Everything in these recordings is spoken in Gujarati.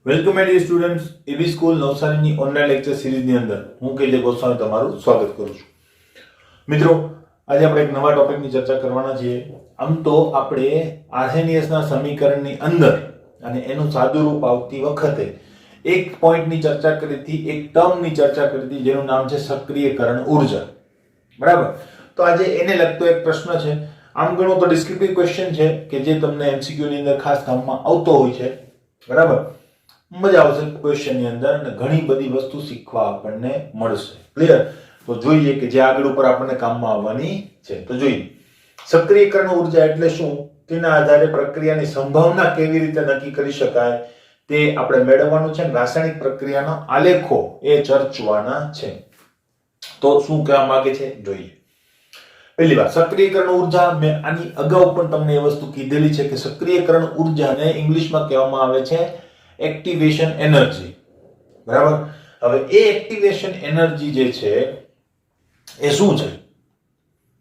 Welcome my dear students AB school નવસારીની ઓનલાઈન લેક્ચર સિરીઝની અંદર હું કેજે ગોસ્વામી તમારું સ્વાગત કરું છું. મિત્રો, આજે આપણે એક નવા ટોપિકની ચર્ચા કરવાના છીએ. આમ તો આપણે આર્હેનિયસના સમીકરણની અંદર અને એનું સાદું રૂપ આવતી વખતે એક પોઈન્ટની ચર્ચા કરી હતી, એક ટર્મની ચર્ચા કરી હતી જેનું નામ છે સક્રિયકરણ ઉર્જા. બરાબર? તો આજે એને લગતો એક પ્રશ્ન છે. આમ ગણો તો ડિસ્ક્રિપ્ટિવ ક્વેશ્ચન છે કે જે તમને એમસીક્યુ ની અંદર ખાસ કામમાં આવતો હોય છે. બરાબર? મજા આવશે ક્વેશ્ચન ની અંદર અને ઘણી બધી વસ્તુ શીખવા આપણને મળશે. ક્લિયર? તો જોઈએ કે જે આગળ ઉપર આપણને કામમાં આવવાની છે. તો જોઈએ, સક્રિયકરણ ઉર્જા એટલે શું, તેના આધારે પ્રક્રિયાની સંભાવના કેવી રીતે નક્કી કરી શકાય તે આપણે મેળવવાનું છે. રાસાયણિક પ્રક્રિયાનો આલેખો એ ચર્ચવાના છે. તો શું કહેવા માંગે છે જોઈએ. પહેલી વાત, સક્રિયકરણ ઉર્જા. મેં આની અગાઉ પણ તમને એ વસ્તુ કીધેલી છે કે સક્રિયકરણ ઉર્જાને ઇંગ્લિશમાં કહેવામાં આવે છે એક્ટિવેશન એનર્જી. બરાબર? હવે એ એક્ટિવેશન એનર્જી જે છે એ શું છે?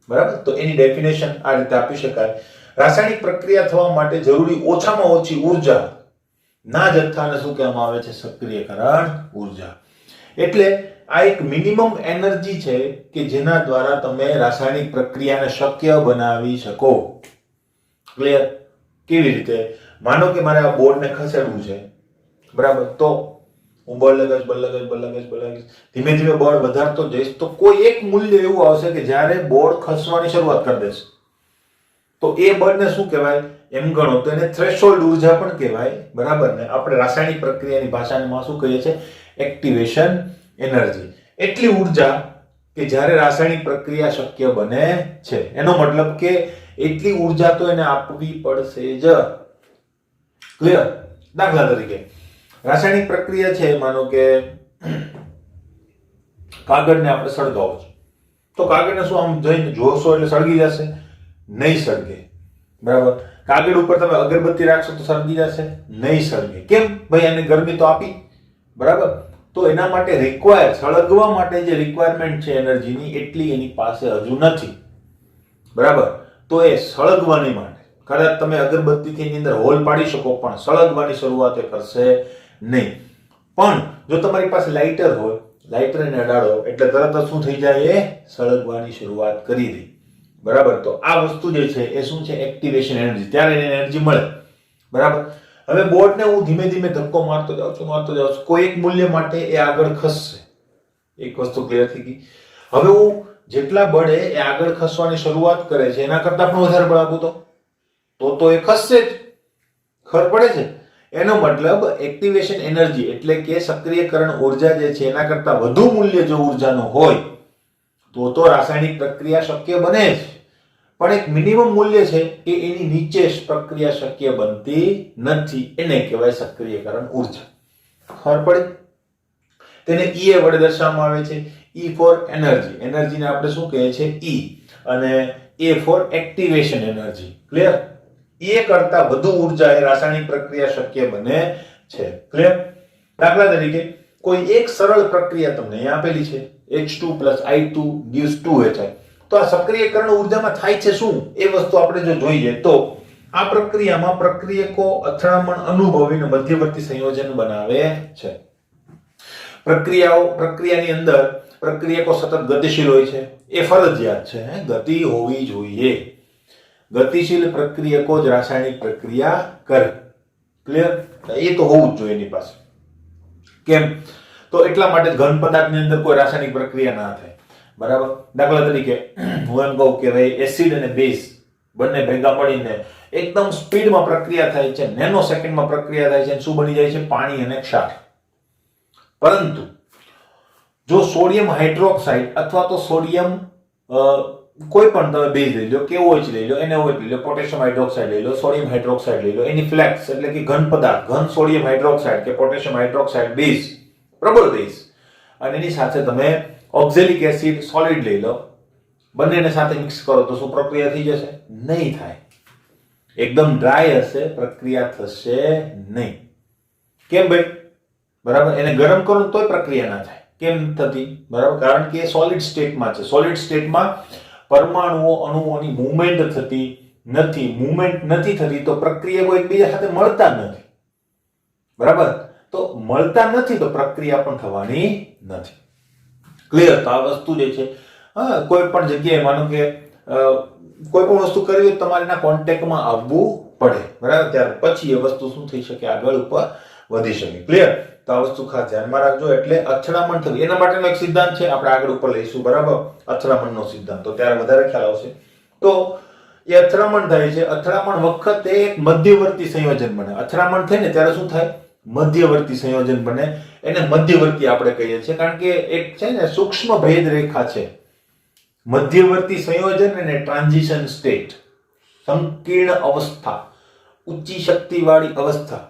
બરાબર? તો એની ડેફિનેશન આ રીતે આપી શકાય. રાસાયણિક પ્રક્રિયા થવા માટે જરૂરી ઓછામાં ઓછી ઉર્જા ના જથ્થાને શું કહેવામાં આવે છે? સક્રિયકરણ ઉર્જા. એટલે આ એક મિનિમમ એનર્જી છે કે જેના દ્વારા તમે રાસાયણિક પ્રક્રિયાને શક્ય બનાવી શકો. ક્લિયર? કેવી રીતે? માનો કે મારે આ બોર્ડને ખસેડવું છે. બરાબર? તો હું બળ લગાવીશ, ધીમે ધીમે બળ વધારતો જઈશ તો કોઈ એક મૂલ્ય એવું આવશે કે જ્યારે બોર્ડ ખસવાની શરૂઆત કરી દેશે તો એ બળને શું કહેવાય? એમ ગણો તો એને થ્રેશોલ્ડ ઉર્જા પણ કહેવાય. બરાબર ને? આપણે રાસાયણિક પ્રક્રિયાની ભાષામાં શું કહીએ છીએ? Activation energy. એટલી ઉર્જા કે જ્યારે રાસાયણિક પ્રક્રિયા શક્ય બને છે. એનો મતલબ કે એટલી ઉર્જા તો એને આપવી પડશે જ. ક્લિયર? દાખલા તરીકે રાસાયણિક પ્રક્રિયા છે, માનો કે કાગળને આપણે સળગાવો છે તો કાગળને શું આમ જઈને જોશો એટલે સળગી જશે? નહીં સળગે. બરાબર? કાગળ ઉપર તમે અગરબત્તી રાખશો તો સળગી જશે? નહીં સળગે. કેમ? ભાઈ એને ગરમી તો આપી. બરાબર? તો એના માટે સળગવા માટે જે રિક્વાયરમેન્ટ છે એનર્જીની એટલી એની પાસે હજુ નથી. બરાબર? તો એ સળગવાની માટે કદાચ તમે અગરબત્તીથી એની અંદર હોલ પાડી શકો પણ સળગવાની શરૂઆત એ કરશે નહીં. પણ જો તમારી પાસે લાઇટર હોય, લાઇટરને અડાડો એટલે તરત જ શું થઈ જાય? એ સળગવાની શરૂઆત કરી દે. બરાબર? તો આ વસ્તુ જે છે એ શું છે? Activation energy. ત્યારે એને એનર્જી મળે. બરાબર? હવે બોર્ડને હું ધીમે ધીમે ધક્કો મારતો જાઉં છું, કોઈ એક મૂલ્ય માટે એ આગળ ખસશે. એક વસ્તુ ક્લિયર થઈ ગઈ. હવે હું જેટલા બળે એ આગળ ખસવાની શરૂઆત કરે છે એના કરતા પણ વધારે બળ આપું તો એ ખસશે જ. ખબર પડે છે? એનો મતલબ એક્ટિવેશન એનર્જી એટલે કે સક્રિયકરણ ઉર્જા જે છે એના કરતા વધુ મૂલ્ય જો ઉર્જાનો હોય તો રાસાયણિક પ્રક્રિયા શક્ય બને જ. પણ એક મિનિમમ મૂલ્ય છે કે એની નીચે પ્રક્રિયા શક્ય બનતી નથી. એને કહેવાય સક્રિયકરણ ઉર્જા. ખબર પડી? તેને E વડે દર્શાવવામાં આવે છે. E for energy. એનર્જીને આપણે શું કહીએ છીએ? E. અને A for activation energy. Clear? એ કરતા વધુ ઉર્જા એ રાસાયણિક પ્રક્રિયા શક્ય બને છે. ક્લિયર? દાખલા તરીકે કોઈ એક સરળ પ્રક્રિયા તમને અહીં આપેલી છે. H2 + I2 gives 2HI. તો આ સક્રિયકરણ ઉર્જામાં થાય છે શું? એ વસ્તુ આપણે જો જોઈએ તો આ પ્રક્રિયામાં પ્રક્રિયકો અથડામણ અનુભવીને મધ્યવર્તી સંયોજન બનાવે છે. પ્રક્રિયાની અંદર પ્રક્રિયકો સતત ગતિશીલ હોય છે. એ ફરજિયાત છે. ગતિ હોવી જોઈએ. ગતિશીલ પ્રક્રિયકો જ રાસાયણિક પ્રક્રિયા કરે. ક્લિયર? એ તો હોવું જ જોઈએ એની પાસે. કેમ? તો એટલા માટે ઘન પદાર્થની અંદર કોઈ રાસાયણિક પ્રક્રિયા ના થાય. બરાબર? દાખલા તરીકે હું એમ કહું કે ભાઈ એસિડ અને બેઝ બંને ભેગા મળીને એકદમ સ્પીડમાં પ્રક્રિયા થાય છે, નેનો સેકન્ડમાં પ્રક્રિયા થાય છે. શું બની જાય છે? પાણી અને ક્ષાર. પરંતુ જો સોડિયમ હાઇડ્રોક્સાઇડ અથવા તો સોડિયમ કોઈ પણ તમે બેઝ લઈ લો, KOH લઈ લો, NaOH લઈ લો, પોટેશિયમ હાઇડ્રોક્સાઇડ લઈ લો, સોડિયમ હાઇડ્રોક્સાઇડ લઈ લો, એની ફ્લેક્સ એટલે કે ઘન પદાર્થ, ઘન સોડિયમ હાઇડ્રોક્સાઇડ કે પોટેશિયમ હાઇડ્રોક્સાઇડ બેઝ, પ્રબળ બેઝ, અને એની સાથે તમે ઓક્ઝેલિક એસિડ સોલિડ લઈ લો, બંનેને સાથે મિક્સ કરો તો શું પ્રક્રિયા થઈ જશે? નહીં થાય. એકદમ ડ્રાય હશે, પ્રક્રિયા થશે નહીં. કેમ ભાઈ? બરાબર? એને ગરમ કરો તોય પ્રક્રિયા ના થાય. કેમ થતી? બરાબર? કારણ કે એ સોલિડ સ્ટેટમાં છે. સોલિડ સ્ટેટમાં પરમાણુઓ અણુઓની મૂવમેન્ટ થતી નથી. મૂવમેન્ટ નથી થતી તો પ્રક્રિયકો એકબીજા સાથે મળતા જ નથી. બરાબર? તો મળતા નથી તો પ્રક્રિયા પણ થવાની નથી. ક્લિયર? તો આ વસ્તુ જે છે કોઈ પણ જગ્યાએ માનો કે કોઈ પણ વસ્તુ કરવી હોય તમારે એના કોન્ટેક્ટમાં આવવું પડે, બરાબર? ત્યાર પછી એ વસ્તુ શું થઈ શકે, આગળ ઉપર વધી શકે. ક્લિયર? તો આ વસ્તુ ખાસ ધ્યાનમાં રાખજો. એટલે અથડામણ થવી એના માટેનો એક સિદ્ધાંત છે, આપણે આગળ ઉપર લઈશું, બરાબર? અથડામણનો સિદ્ધાંત, તો ત્યારે વધારે ખ્યાલ આવશે. તો એ અથડામણ થાય છે, અથડામણ વખતે એક મધ્યવર્તી સંયોજન બને. અથડામણ થાય ને ત્યારે શું થાય? મધ્યવર્તી સંયોજન બને. એને મધ્યવર્તી આપણે કહીએ છીએ, કારણ કે એક છે ને સૂક્ષ્મ ભેદ રેખા છે. મધ્યવર્તી સંયોજન અને ટ્રાન્ઝિશન સ્ટેટ, સંકીર્ણ અવસ્થા, ઊંચી શક્તિવાળી અવસ્થા,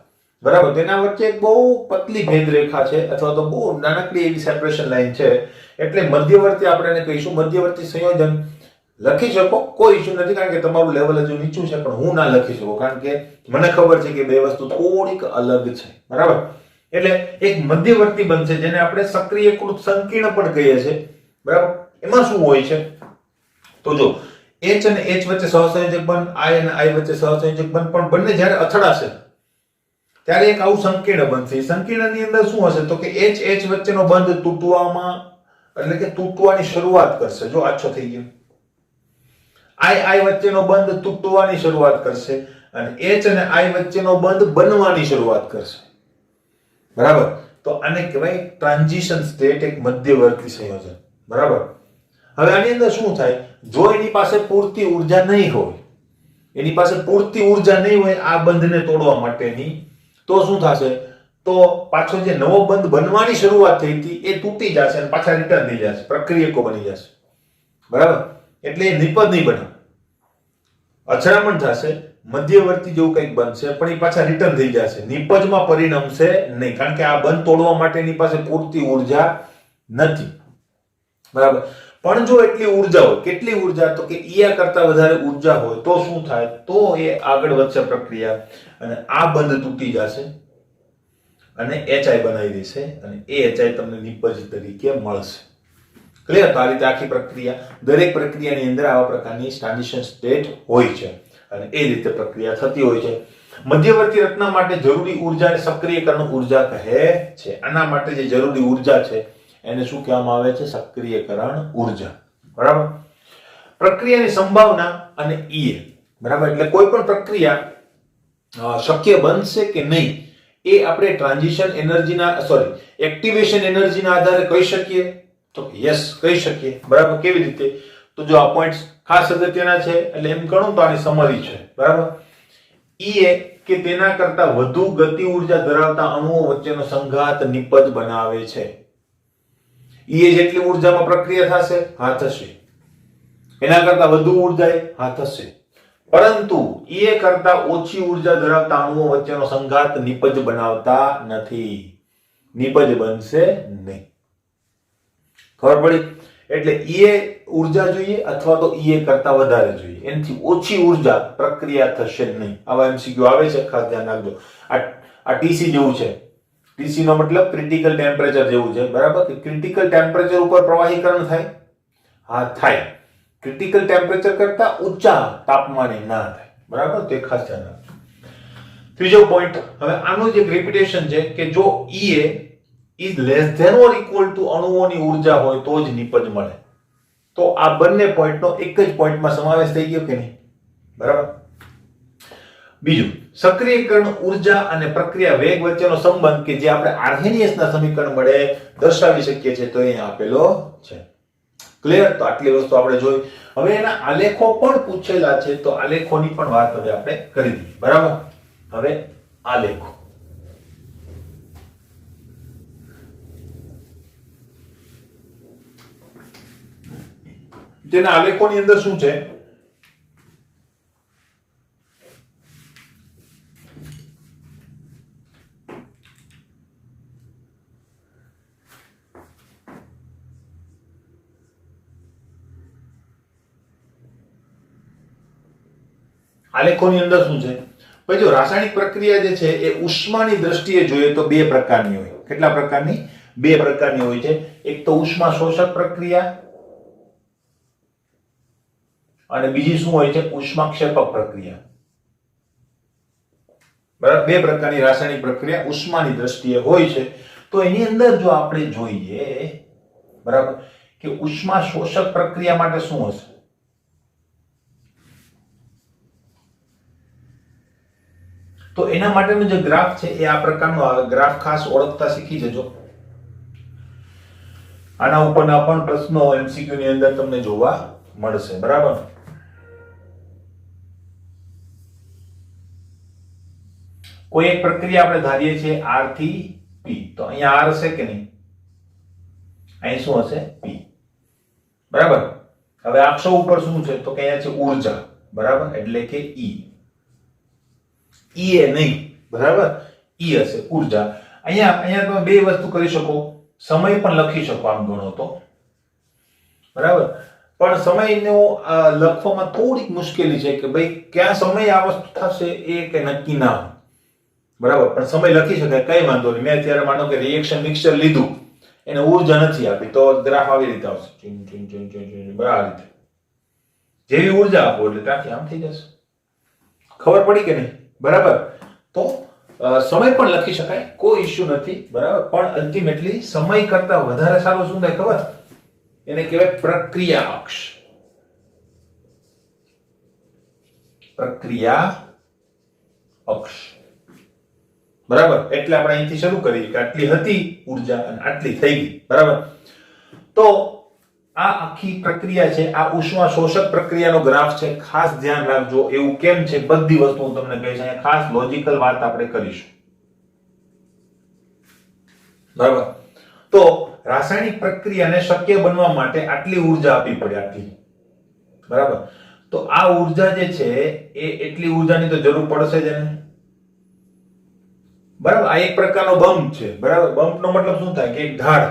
બરાબર? તેના વચ્ચે એક બહુ પતલી ભેદ રેખા છે, અથવા તો બહુ નાનકડી એવી સેપરેશન લાઈન છે. એટલે મધ્યવર્તી આપણે એને કહીશું. મધ્યવર્તી સંયોજન લખી શકો, કોઈ ઇશ્યુ નથી, કારણ કે તમારું લેવલ હજુ નીચું છે, પણ હું ના લખી શકું, કારણ કે મને ખબર છે કે બે વસ્તુ થોડીક અલગ છે, બરાબર? એટલે એક મધ્યવર્તી બનશે, જેને આપણે સક્રિયકૃત સંકીર્ણ પણ કહીએ છીએ, બરાબર? એમાં શું હોય છે? તો જો H અને H વચ્ચે સહસંયોજક બંધ, I અને I વચ્ચે સહસંયોજક બંધ, પણ બંને જ્યારે અથડાશે ત્યારે એક આવું સંકીર્ણ બનશે. સંકીર્ણની અંદર શું હશે? તો કે H H વચ્ચેનો બંધ તૂટવામાં, એટલે કે તૂટવાની શરૂઆત કરશે. જો આછો થઈ ગયો. I વચ્ચેનો બંધ તૂટવાની શરૂઆત કરશે અને H અને I વચ્ચેનો બંધ બનવાની શરૂઆત કરશે, બરાબર? તો આને કહેવાય ટ્રાન્ઝિશન સ્ટેટ, એક મધ્યવર્તી સંયોજન, બરાબર? હવે આની અંદર શું થાય? જો એની પાસે પૂરતી ઊર્જા નહીં હોય, એની પાસે પૂરતી ઊર્જા નહીં હોય આ બંધને તોડવા માટેની, તો શું થશે? તો પાછો જે નવો બંધ બનવાની શરૂઆત થઈ હતી એ તૂટી જશે અને પાછા રિટર્ન થઈ જશે, પ્રક્રિયકો બની જશે, બરાબર? એટલે એ નિપજ નહીં બને, અથડામણ થશે, મધ્યવર્તી જેવું કંઈક બનશે, પણ એ પાછા રિટર્ન થઈ જશે, નિપજમાં પરિણમશે નહીં, કારણ કે આ બંધ તોડવા માટે એની પાસે પૂરતી ઊર્જા નથી, બરાબર? પણ જો એટલી ઊર્જા હોય, કેટલી ઊર્જા? તો કે ઈ કરતા વધારે ઊર્જા હોય તો શું થાય? તો એ આગળ વધશે પ્રક્રિયા અને આ બંધ તૂટી જશે અને HI બનાવી દેશે અને એ HI તમને નિપજ તરીકે મળશે. ક્લિયર? તો આ રીતે આખી પ્રક્રિયા, દરેક પ્રક્રિયાની અંદર આવા પ્રકારની ટ્રાન્ઝિશન સ્ટેટ હોય છે અને એ રીતે પ્રક્રિયા થતી હોય છે. મધ્યવર્તી રચના માટે જરૂરી ઊર્જાને સક્રિયકરણ ઊર્જા કહે છે. આના માટે જે જરૂરી ઊર્જા છે એને શું કહેવામાં આવે છે? સક્રિયકરણ ઊર્જા, બરાબર? પ્રક્રિયાની સંભાવના અને EA, બરાબર? એટલે કોઈ પણ પ્રક્રિયા શક્ય બનશે કે નહીં એ આપણે ટ્રાન્ઝિશન એનર્જીના એક્ટિવેશન એનર્જીના આધારે કહી શકીએ. તો યસ, કહી શકીએ, બરાબર? કેવી રીતે? તો જો આ પોઈન્ટ્સ ખાસ અગત્યના છે, એટલે એમ ગણો તો આની સમરી છે, બરાબર? EA કે તેના કરતા વધુ ગતિ ઊર્જા ધરાવતા અણુઓ વચ્ચેનો સંઘાત નિપજ બનાવે છે. EA જેટલી ઊર્જામાં પ્રક્રિયા થશે, હા થશે. એના કરતા વધુ ઊર્જા, હા થશે. પરંતુ EA કરતા ઓછી ઊર્જા ધરાવતા અણુઓ વચ્ચેનો સંઘાત નિપજ બનાવતા નથી. નિપજ બનશે નહીં. ખબર પડી? એટલે EA ઊર્જા જોઈએ અથવા તો EA કરતા વધારે જોઈએ, એનાથી ઓછી ઊર્જા પ્રક્રિયા થશે નહીં. આવા MCQ આવે છે, ખાસ ધ્યાન રાખજો. આ TC જેવું છે. TC નો મતલબ ક્રિટિકલ ટેમ્પરેચર જેવું છે, બરાબર? કે ક્રિટિકલ ટેમ્પરેચર ઉપર પ્રવાહીકરણ થાય, હા થાય. ક્રિટિકલ ટેમ્પરેચર કરતા ઊંચા તાપમાને ના થાય, બરાબર? તો ખાસ ધ્યાન રાખજો. ત્રીજો પોઈન્ટ, હવે આનું જે રિપીટેશન છે કે જો EA is less than or equal to અણુઓની ઊર્જા હોય તો જ નિપજ મળે. તો આ બંને પોઈન્ટનો એક જ પોઈન્ટમાં સમાવેશ થઈ ગયો કે નહીં, બરાબર? બીજું, સક્રિયકરણ ઊર્જા અને પ્રક્રિયા વેગ વચ્ચેનો સંબંધ કે જે આપણે આર્હેનિયસ ના સમીકરણ વડે દર્શાવી શકીએ છીએ, તો અહીં આપેલો છે. ક્લિયર? તો આટલી વસ્તુ આપણે જોઈ. હવે એના આલેખો પણ પૂછેલા છે, તો આલેખોની પણ વાત હવે આપણે કરી દઈએ, બરાબર? હવે આલેખો, તેના આલેખોની અંદર શું છે? આલેખોની અંદર શું છે? ભાઈ જો રાસાયણિક પ્રક્રિયા જે છે એ ઉષ્માની દ્રષ્ટિએ જોઈએ તો બે પ્રકારની હોય. કેટલા પ્રકારની? બે પ્રકારની હોય છે. એક તો ઉષ્મા શોષક પ્રક્રિયા અને બીજી શું હોય છે? ઉષ્માક્ષેપક પ્રક્રિયા. બરાબર, બે પ્રકારની રાસાયણિક પ્રક્રિયા ઉષ્માની દ્રષ્ટિએ હોય છે. તો એની અંદર જો આપણે જોઈએ, બરાબર, કે ઉષ્મા શોષક પ્રક્રિયા માટે શું હશે? તો એના માટેનો જે ગ્રાફ છે એ આ પ્રકારનો આવે. ગ્રાફ ખાસ ઓળખતા શીખી જજો. આના ઉપરના પણ પ્રશ્નો એમસીક્યુ ની અંદર તમને જોવા મળશે. બરાબર, કોઈ એક પ્રક્રિયા આપણે ધારીએ છીએ R થી P, તો અહીંયા R હશે કે નહીં? અહીં શું હશે? P. બરાબર, હવે અક્ષો ઉપર શું છે? તો કે અહીંયા છે ઊર્જા. બરાબર, એટલે કે E. E એ નહીં, બરાબર, E હશે ઊર્જા. અહીંયા તમે બે વસ્તુ કરી શકો, સમય પણ લખી શકો આમ ગણો તો. બરાબર, પણ સમયનો લખવામાં થોડીક મુશ્કેલી છે કે ભાઈ કયા સમય આ વસ્તુ થશે એ કે નક્કી ના હોય. બરાબર, પણ સમય લખી શકાય, કઈ વાંધો નહીં. મેં અત્યારે માનો કે રિએક્શન મિક્સચર લીધું, એને ઊર્જા નથી આપી, તો ગ્રાફ આવી રીતે આવશે. બરાબર, રીતે જેવી ઊર્જા આપો એટલે ત્યાંથી આમ થઈ જશે. ખબર પડી કે નહીં? બરાબર, તો સમય પણ લખી શકાય, કોઈ ઇશ્યુ નથી. બરાબર, પણ અલ્ટિમેટલી સમય કરતા વધારે સારું શું થાય ખબર? એને કહેવાય પ્રક્રિયા અક્ષ. પ્રક્રિયા અક્ષ. બરાબર, એટલે આપણે અહીંથી શરૂ કરીએ કે આટલી હતી ઊર્જા અને આટલી થઈ ગઈ. બરાબર, તો આ આખી પ્રક્રિયા છે, આ ઉષ્મા શોષક પ્રક્રિયાનો ગ્રાફ છે. ખાસ ધ્યાન રાખજો. એવું કેમ છે બધી વસ્તુ હું તમને કહીશ. અહીંયા ખાસ લોજિકલ વાત આપણે કરીશું. બરાબર, તો રાસાયણિક પ્રક્રિયાને શક્ય બનવા માટે આટલી ઊર્જા આપવી પડે, આટલી. બરાબર, તો આ ઊર્જા જે છે એ એટલી ઊર્જાની તો જરૂર પડશે જ એને. બરાબર, આ એક પ્રકારનો બમ્પ છે. બરાબર, બમ્પનો મતલબ શું થાય કે એક ઢાળ.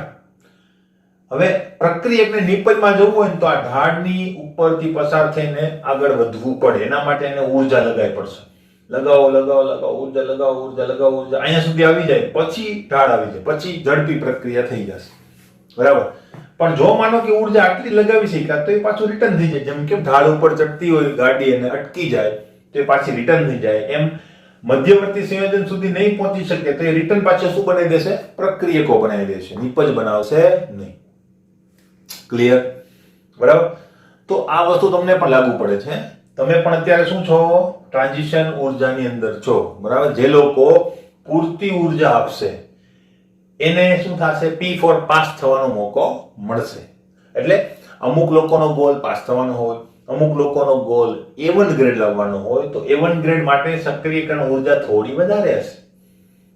હવે પ્રક્રિયકને નિપજમાં જવું હોય ને તો આ ઢાળની ઉપરથી પસાર થઈને આગળ વધવું પડે. એના માટે એને ઊર્જા લગાવી પડશે. લગાવો ઊર્જા લગાવો ઊર્જા અહીંયા સુધી આવી જાય, પછી ઢાળ આવી જાય, પછી ઝડપી પ્રક્રિયા થઈ જશે. બરાબર, પણ જો માનો કે ઊર્જા આટલી લગાવી શક્યા તો એ પાછું રિટર્ન થઈ જાય. જેમ કે ઢાળ ઉપર ચડતી હોય ગાડી અને અટકી જાય તો એ પાછી રિટર્ન થઈ જાય. એમ મધ્યવર્તી સંયોજન સુધી નહીં પહોંચી શકે તો એ રિટર્ન પાછો શું બનાવી દેશે? પ્રક્રિયકો બનાવી દેશે, નિપજ બનાવશે નહીં. ક્લિયર? બરાબર, તો આ વસ્તુ તમને પણ લાગુ પડે છે. તમે પણ અત્યારે શું છો? ટ્રાન્ઝિશન ઊર્જાની અંદર છો. બરાબર, જે લોકો પૂરતી ઊર્જા આપશે એને શું થશે? P for પાસ થવાનો મોકો મળશે. એટલે અમુક લોકોનો ગોલ પાસ થવાનો હોય, અમુક લોકોનો ગોલ A1 ગ્રેડ લાવવાનો હોય, તો A1 ગ્રેડ માટે સક્રિયકરણ ઊર્જા થોડી વધારે હશે.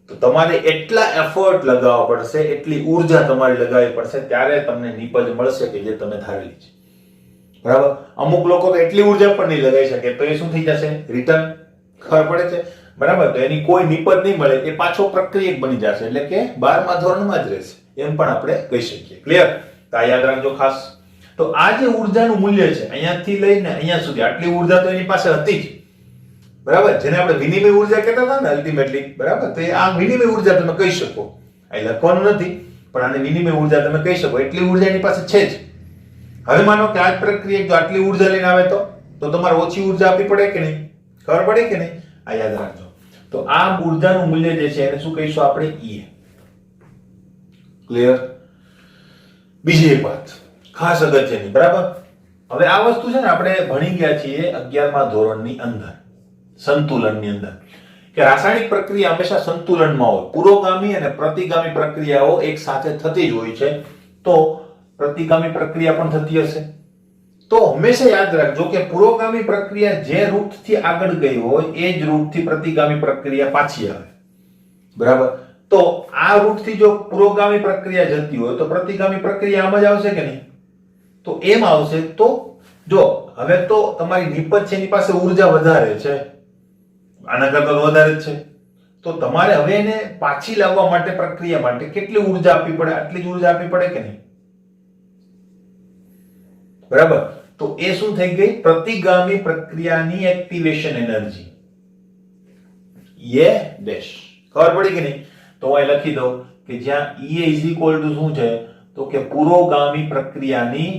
તો તમારે એટલા એફર્ટ લગાવવા પડશે, એટલી ઊર્જા તમારે લગાવવી પડશે, ત્યારે તમને નિપજ મળશે કે જે તમે ધારેલી છે. બરાબર, અમુક લોકો તો એટલી ઊર્જા પણ નહીં લગાવી શકે તો એ શું થઈ જશે? રિટર્ન. ખબર પડે છે? બરાબર, તો એની કોઈ નિપજ નહીં મળે, એ પાછો પ્રક્રિયક બની જશે, એટલે કે 12મા ધોરણમાં જ રહેશે, એમ પણ આપણે કહી શકીએ. ક્લિયર? તો આ યાદ રાખજો ખાસ. તો આ જે ઊર્જાનું મૂલ્ય છે અહીંયાથી લઈને અહીંયા સુધી, આટલી ઊર્જા તો એની પાસે હતી જ. બરાબર, જેને આપણે વિનિમય ઊર્જા કહેતા હતા ને અલ્ટિમેટલી. બરાબર, તો આ વિનિમય ઊર્જા તમે કહી શકો. અહીં લખવાનું નથી, પણ આને વિનિમય ઊર્જા તમે કહી શકો. એટલી ઊર્જા એની પાસે છે જ. હવે માનો કે આ પ્રક્રિયા જો આટલી ઊર્જા લઈને આવે તો તમારે ઓછી ઊર્જા આપવી પડે કે નહીં? ખબર પડે કે નહીં? આ યાદ રાખજો. તો આ ઊર્જાનું મૂલ્ય જે છે એને શું કહીશું આપણે? E. ક્લિયર? બીજી એક વાત ખાસ અગત્યની. બરાબર, હવે આ વસ્તુ છે ને આપણે ભણી ગયા છીએ 11મા ધોરણની અંદર, સંતુલનની અંદર, કે રાસાયણિક પ્રક્રિયા હંમેશા સંતુલનમાં હોય. પુરોગામી અને પ્રતિગામી પ્રક્રિયાઓ એક સાથે થતી જ હોય છે. તો પ્રતિગામી પ્રક્રિયા પણ થતી હશે. તો હંમેશા યાદ રાખજો કે પુરોગામી પ્રક્રિયા જે રૂટથી આગળ ગઈ હોય એ જ રૂટથી પ્રતિગામી પ્રક્રિયા પાછી આવે. બરાબર, તો આ રૂટથી જો પુરોગામી પ્રક્રિયા જતી હોય તો પ્રતિગામી પ્રક્રિયા આમ જ આવશે કે નહીં? તો એમ આવશે. તો જો હવે તો તમારી નિપજ છે એની પાસે ઊર્જા વધારે છે, આના કરતા તો વધારે જ છે. તો તમારે હવે એને પાછી લાવવા માટે, પ્રક્રિયા માટે કેટલી ઊર્જા આપવી પડે? આટલી જ ઊર્જા આપવી પડે કે નહીં? બરાબર, તો એ શું થઈ ગઈ? પ્રતિગામી પ્રક્રિયાની એક્ટિવેશન એનર્જી E ડેશ. ખબર પડી કે નહીં? તો અહીં લખી દઉં કે જ્યાં E ઇઝ ઇક્વલ ટુ શું છે? તો કે પુરોગામી પ્રક્રિયાની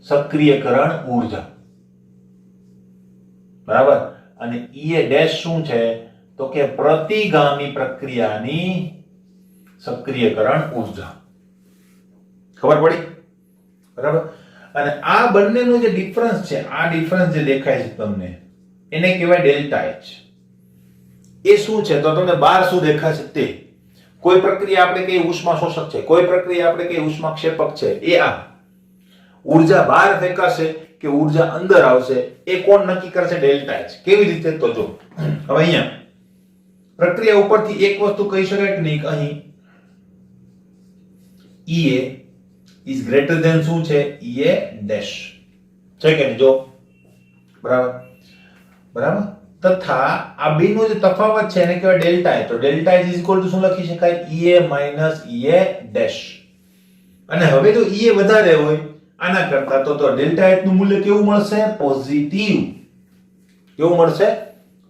સક્રિયકરણ ઊર્જા. બરાબર, અને E ડેશ શું છે? તો કે પ્રતિગામી પ્રક્રિયાની સક્રિયકરણ ઉર્જા. ખબર પડી? બરાબર. અને આ બંનેનો જે ડિફરન્સ છે, આ ડિફરન્સ જે દેખાય છે તમને, એને કહેવાય ડેલ્ટા એચ. એ શું છે? તો તમને બહાર શું દેખાશે તે. કોઈ પ્રક્રિયા આપણે કહીએ ઉષ્મા શોષક છે, કોઈ પ્રક્રિયા આપણે કહીએ ઉષ્મા ક્ષેપક છે. એ આ ઉર્જા બહાર ફેંકાશે કે ઉર્જા અંદર આવશે, એ કોણ નક્કી કરશે? Delta H. કેવી રીતે? તો જો હવે અહીંયા પ્રક્રિયા ઉપરથી એક વસ્તુ કહી શકાય કે નહીં, અહીં EA is greater than શું છે? EA dash છે કે નહીં? જો બરાબર બરાબર. તથા આ બેનો જે તફાવત છે એને કહેવાય ડેલ્ટા એચ. તો delta H is equal to શું લખી શકાય? EA minus EA dash. અને હવે જો EA વધારે હોય આના કરતા, તો ડેલ્ટા એચ નું મૂલ્ય કેવું મળશે? પોઝિટિવ. કેવું મળશે?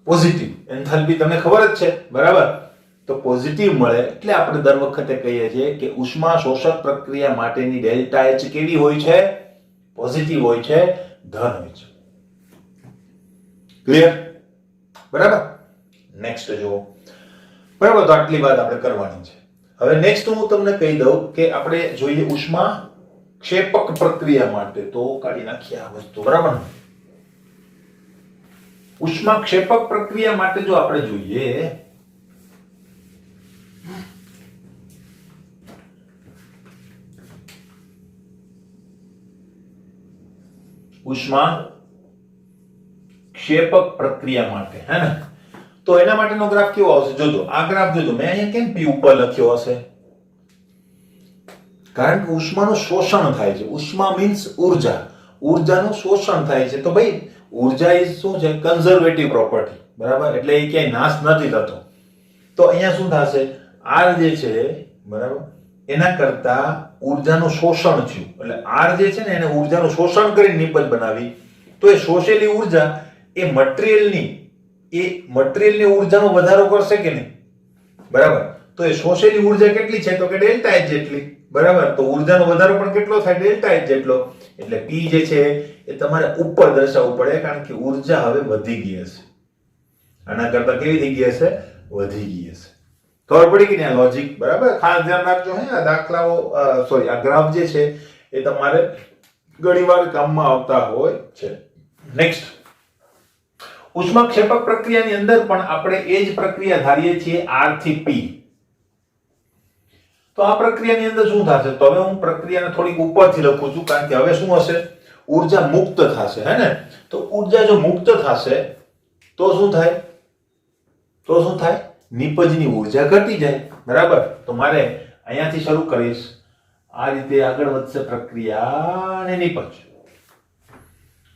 પોઝિટિવ. એન્થાલ્પી તમને ખબર જ છે, બરાબર? તો પોઝિટિવ મળે એટલે આપણે દર વખતે કહીએ છીએ કે ઉષ્મા શોષક પ્રક્રિયા માટેની ડેલ્ટા એચ કેવી હોય છે? પોઝિટિવ હોય છે, ધન હોય છે. ક્લિયર? બરાબર. નેક્સ્ટ જો, બરાબર. તો આટલી વાત આપણે કરવાની છે. હવે નેક્સ્ટ હું તમને કહી દઉં કે આપણે જોઈએ ઉષ્મા ક્ષેપક પ્રક્રિયા માટે. તો કાઢી નાખીએ આ વસ્તુ, બરાબર. ઉષ્મા ક્ષેપક પ્રક્રિયા માટે જો આપણે જોઈએ, ઉષ્મા ક્ષેપક પ્રક્રિયા માટે, હે ને? તો એના માટેનો ગ્રાફ કેવો આવશે? જોજો આ ગ્રાફ જોજો. મેં અહીંયા કેમ P ઉપર લખ્યો હશે? કારણ કે ઉષ્માનું શોષણ થાય છે. ઉષ્મા મીન્સ ઉર્જા. ઉર્જાનું શોષણ થાય છે. તો ભાઈ ઉર્જા એ શું છે? કન્ઝર્વેટિવ પ્રોપર્ટી, બરાબર? એટલે એ ક્યાંય નાશ નથી થતો. તો અહીંયા શું થશે? R જે છે, બરાબર, એના કરતા ઉર્જાનું શોષણ થયું. એટલે R જે છે ને એને ઉર્જાનું શોષણ કરીને નિપજ બનાવી. તો એ શોષેલી ઉર્જા એ મટીરીયલની ઉર્જાનો વધારો કરશે કે નહીં? બરાબર. તો એ શોષેલી ઉર્જા કેટલી છે? તો કે ડેલ્ટા એચ જેટલી, બરાબર. તો ઉર્જાનો વધારો પણ કેટલો થાય? ડેલ્ટા એચ જેટલો. એટલે P જે છે એ તમારે ઉપર દર્શાવવું પડે, કારણ કે ઉર્જા હવે વધી ગઈ હશે. આના કરતા કેવી થઈ ગઈ હશે? વધી ગઈ હશે. ખબર પડી કે નહીં? લોજિક, બરાબર. ખાસ ધ્યાન રાખજો. હે, આ દાખલાઓ સોરી આ ગ્રાફ જે છે એ તમારે ઘણીવાર કામમાં આવતા હોય છે. નેક્સ્ટ, ઉષ્મા ક્ષેપક પ્રક્રિયાની અંદર પણ આપણે એ જ પ્રક્રિયા ધારીએ છીએ R થી P. તો આ પ્રક્રિયાની અંદર શું થશે? તો હવે હું પ્રક્રિયાને થોડીક ઉપરથી લખું છું, કારણ કે હવે શું હશે? ઉર્જા મુક્ત થશે, હે ને? તો ઉર્જા જો મુક્ત થશે તો શું થાય? નિપજની ઉર્જા ઘટી જાય, બરાબર. તો મારે અહીંયાથી શરૂ કરીશ. આ રીતે આગળ વધશે પ્રક્રિયા અને નિપજ.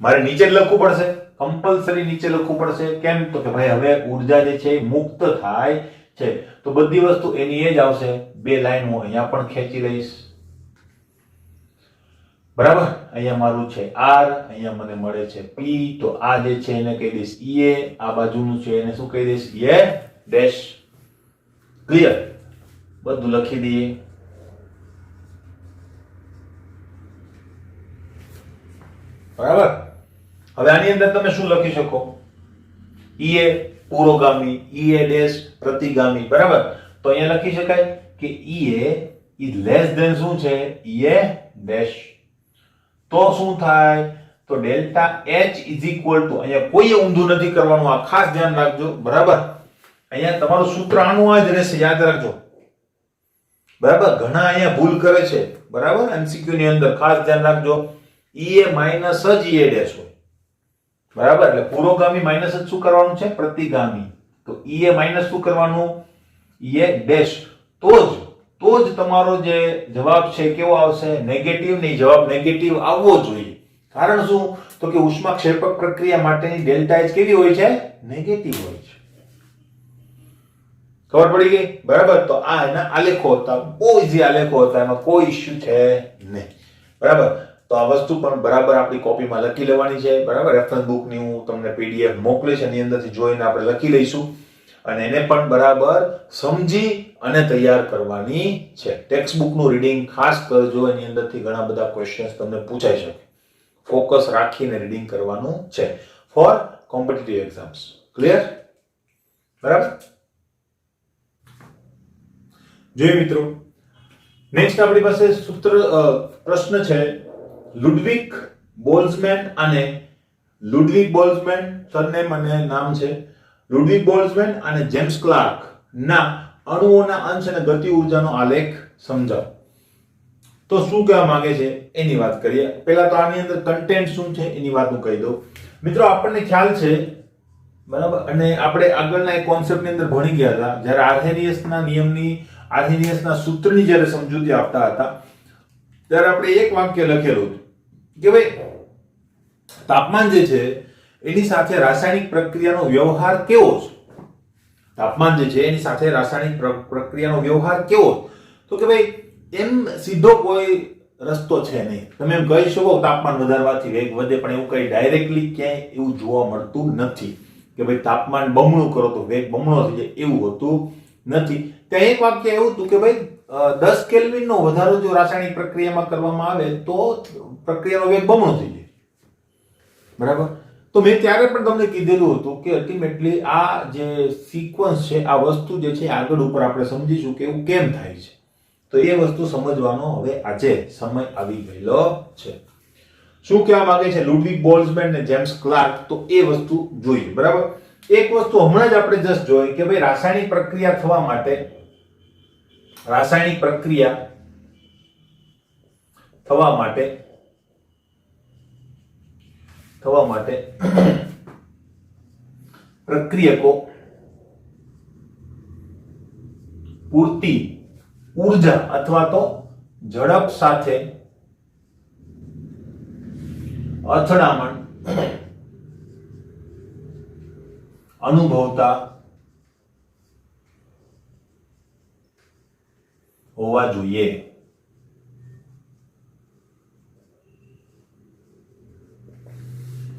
મારે નીચે લખવું પડશે, કમ્પલસરી નીચે લખવું પડશે. કેમ? તો કે ભાઈ હવે ઉર્જા જે છે મુક્ત થાય છે. તો બધી વસ્તુ એની એ જ આવશે. બે લાઈન હું અહીંયા પણ ખેંચી લઈશ, બરાબર. અહીંયા મારું છે R, અહીંયા મને મળે છે P. તો આ જે છે એને કહી દઈશ EA, આ બાજુનું છે એને શું કહી દઈશ? EA dash. ક્લિયર? બધું લખી દઈએ. બરાબર. હવે આની અંદર તમે શું લખી શકો? EA પુરોગામી, EA ડેશ પ્રતિગામી, બરાબર. તો અહીંયા લખી શકાય કે EA is less than શું છે? EA dash. તો શું થાય? તો delta H is equal to, અહીંયા કોઈ ઊંધું નથી કરવાનું, આ ખાસ ધ્યાન રાખજો, બરાબર. અહીંયા તમારું સૂત્ર આનું આ જ રહેશે, યાદ રાખજો, બરાબર. ઘણા અહીંયા ભૂલ કરે છે, બરાબર. MCQ ની અંદર ખાસ ધ્યાન રાખજો, EA માઈનસ જ EA ડેશ હોય, બરાબર. એટલે પુરોગામી માઈનસ જ શું કરવાનું છે? પ્રતિગામી. તો EA માઈનસ શું કરવાનું? EA dash. તો જ તમારો જે જવાબ છે કેવો આવશે? નેગેટિવ. નહીં, જવાબ નેગેટિવ આવવો જોઈએ. કારણ શું? તો કે ઉષ્મા ક્ષેપક પ્રક્રિયા માટેની ડેલ્ટા એચ કેવી હોય છે? નેગેટિવ હોય છે. ખબર પડી ગઈ? બરાબર. તો આ એના આલેખો હતા, બહુ ઈઝી આલેખો હતા, એમાં કોઈ ઇશ્યુ છે નહીં, બરાબર. તો આ વસ્તુ પણ બરાબર આપણી કોપીમાં લખી લેવાની છે, બરાબર. રેફરન્સ બુકની હું તમને PDF મોકલીશ, એની અંદરથી જોઈને આપણે લખી લઈશું અને એને પણ બરાબર સમજી અને તૈયાર કરવાની છે. ટેક્સ્ટ બુકનું રીડિંગ ખાસ કરજો, એની અંદરથી ઘણા બધા ક્વેશ્ચન્સ તમને પૂછાઈ શકે. ફોકસ રાખીને રીડિંગ કરવાનું છે ફોર કોમ્પિટિટિવ એક્ઝામ્સ. ક્લિયર? બરાબર? જોઈએ મિત્રો, નેક્સ્ટ આપણી પાસે પ્રશ્ન છે લુડવિગ બોલ્ટ્ઝમેન સરનેમ અને નામ છે લુડવિગ બોલ્ટ્ઝમેન અને જેમ્સ ક્લાર્ક ના અણુઓના અંશ અને ગતિ ઊર્જાનો આલેખ સમજાવો. તો શું કહેવા માંગે છે એની વાત કરીએ. પહેલા તો આની અંદર કન્ટેન્ટ શું છે એની વાત હું કહી દઉં. મિત્રો, આપણને ખ્યાલ છે, બરાબર, અને આપણે આગળના એક કોન્સેપ્ટની અંદર ભણી ગયા હતા જ્યારે આર્હેનિયસના સૂત્રની જ્યારે સમજૂતી આપતા હતા ત્યારે આપણે એક વાક્ય લખેલું કે ભાઈ તાપમાન જે છે એની સાથે રાસાયણિક પ્રક્રિયાનો વ્યવહાર કેવો છે. તાપમાન જે છે એની સાથે રાસાયણિક પ્રક્રિયાનો વ્યવહાર કેવો, તો કે ભાઈ એમ સીધો કોઈ રસ્તો છે નહીં. તમે એમ કહી શકો તાપમાન વધારવાથી વેગ વધે, પણ એવું કઈ ડાયરેક્ટલી ક્યાંય એવું જોવા મળતું નથી કે ભાઈ તાપમાન બમણું કરો તો વેગ બમણો થઈ જાય, એવું હોતું નથી. ત્યાં એક વાક્ય એવું હતું કે ભાઈ 10 કેલ્વિનનો વધારો જો રાસાયણિક પ્રક્રિયામાં કરવામાં આવે તો પ્રક્રિયાનો વેગ બમણો થઈ જાય. બરાબર? તો મેં ત્યારે પણ તમને કીધેલું હતું કે અલ્ટિમેટલી આ જે સિક્વન્સ છે, આ વસ્તુ જે છે આગળ ઉપર આપણે સમજીશું કે એવું કેમ થાય છે. તો એ વસ્તુ સમજવાનો હવે આજે સમય આવી ગયેલો છે. શું કહેવા માંગે છે લુડવિગ બોલ્ટ્ઝમેન અને જેમ્સ ક્લાર્ક, તો એ વસ્તુ જોઈએ. બરાબર? એક વસ્તુ હમણાં જ આપણે જસ્ટ જોઈ કે ભાઈ રાસાયણિક પ્રક્રિયા થવા માટે પ્રક્રિયકો પૂરતી ઊર્જા અથવા તો ઝડપ સાથે અથડામણ અનુભવતા હોવા જોઈએ.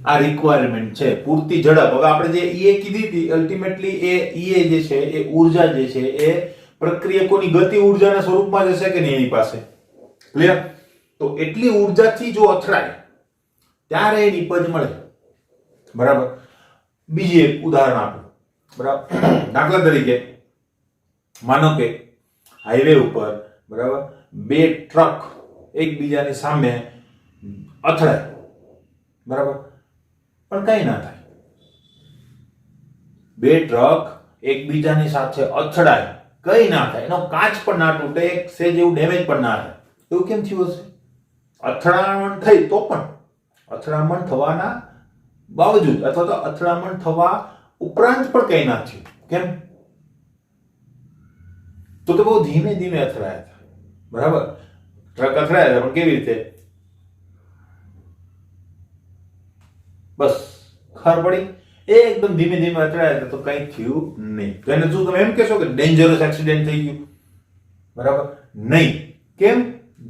આ રિક્વાયરમેન્ટ છે, પૂરતી ઝડપ. હવે આપણે જે ઈએ કીધી હતી અલ્ટિમેટલી એ ઈએ જે છે એ ઊર્જા જે છે એ પ્રક્રિયકોની ગતિ ઊર્જાના સ્વરૂપમાં જશે કે નહીં એની પાસે. ક્લિયર? તો એટલી ઊર્જાથી જો અથડાય ત્યારે એ નિપજ મળે. બરાબર? બીજી એક ઉદાહરણ આપો. બરાબર? દાખલા તરીકે માનો કે હાઈવે ઉપર, બરાબર, બે ટ્રક એકબીજાની સામે અથડાય. બરાબર? પણ કઈ ના થાય. બે ટ્રક એકબીજાની સાથે અથડાય, કઈ ના થાય, એનો કાચ પણ ના તૂટે, એક સેજ એવું ડેમેજ પણ ના થાય. એવું કેમ થયું હશે? અથડામણ થઈ તો પણ, અથડામણ થવાના બાવજૂદ અથવા તો અથડામણ થવા ઉપરાંત પણ કઈ ના થયું. કેમ? તો કે બહુ ધીમે ધીમે અથડાયા હતા. બરાબર? ટ્રક અથડાયા હતા પણ કેવી રીતે? બસ ખબર પડી, એકદમ ધીમે ધીમે અથડાયા હતા તો કઈ થયું નહીં. તો એને શું તમે એમ કહેશો કે ડેન્જરસ એક્સિડન્ટ થઈ ગયું? બરાબર? નહીં. કેમ?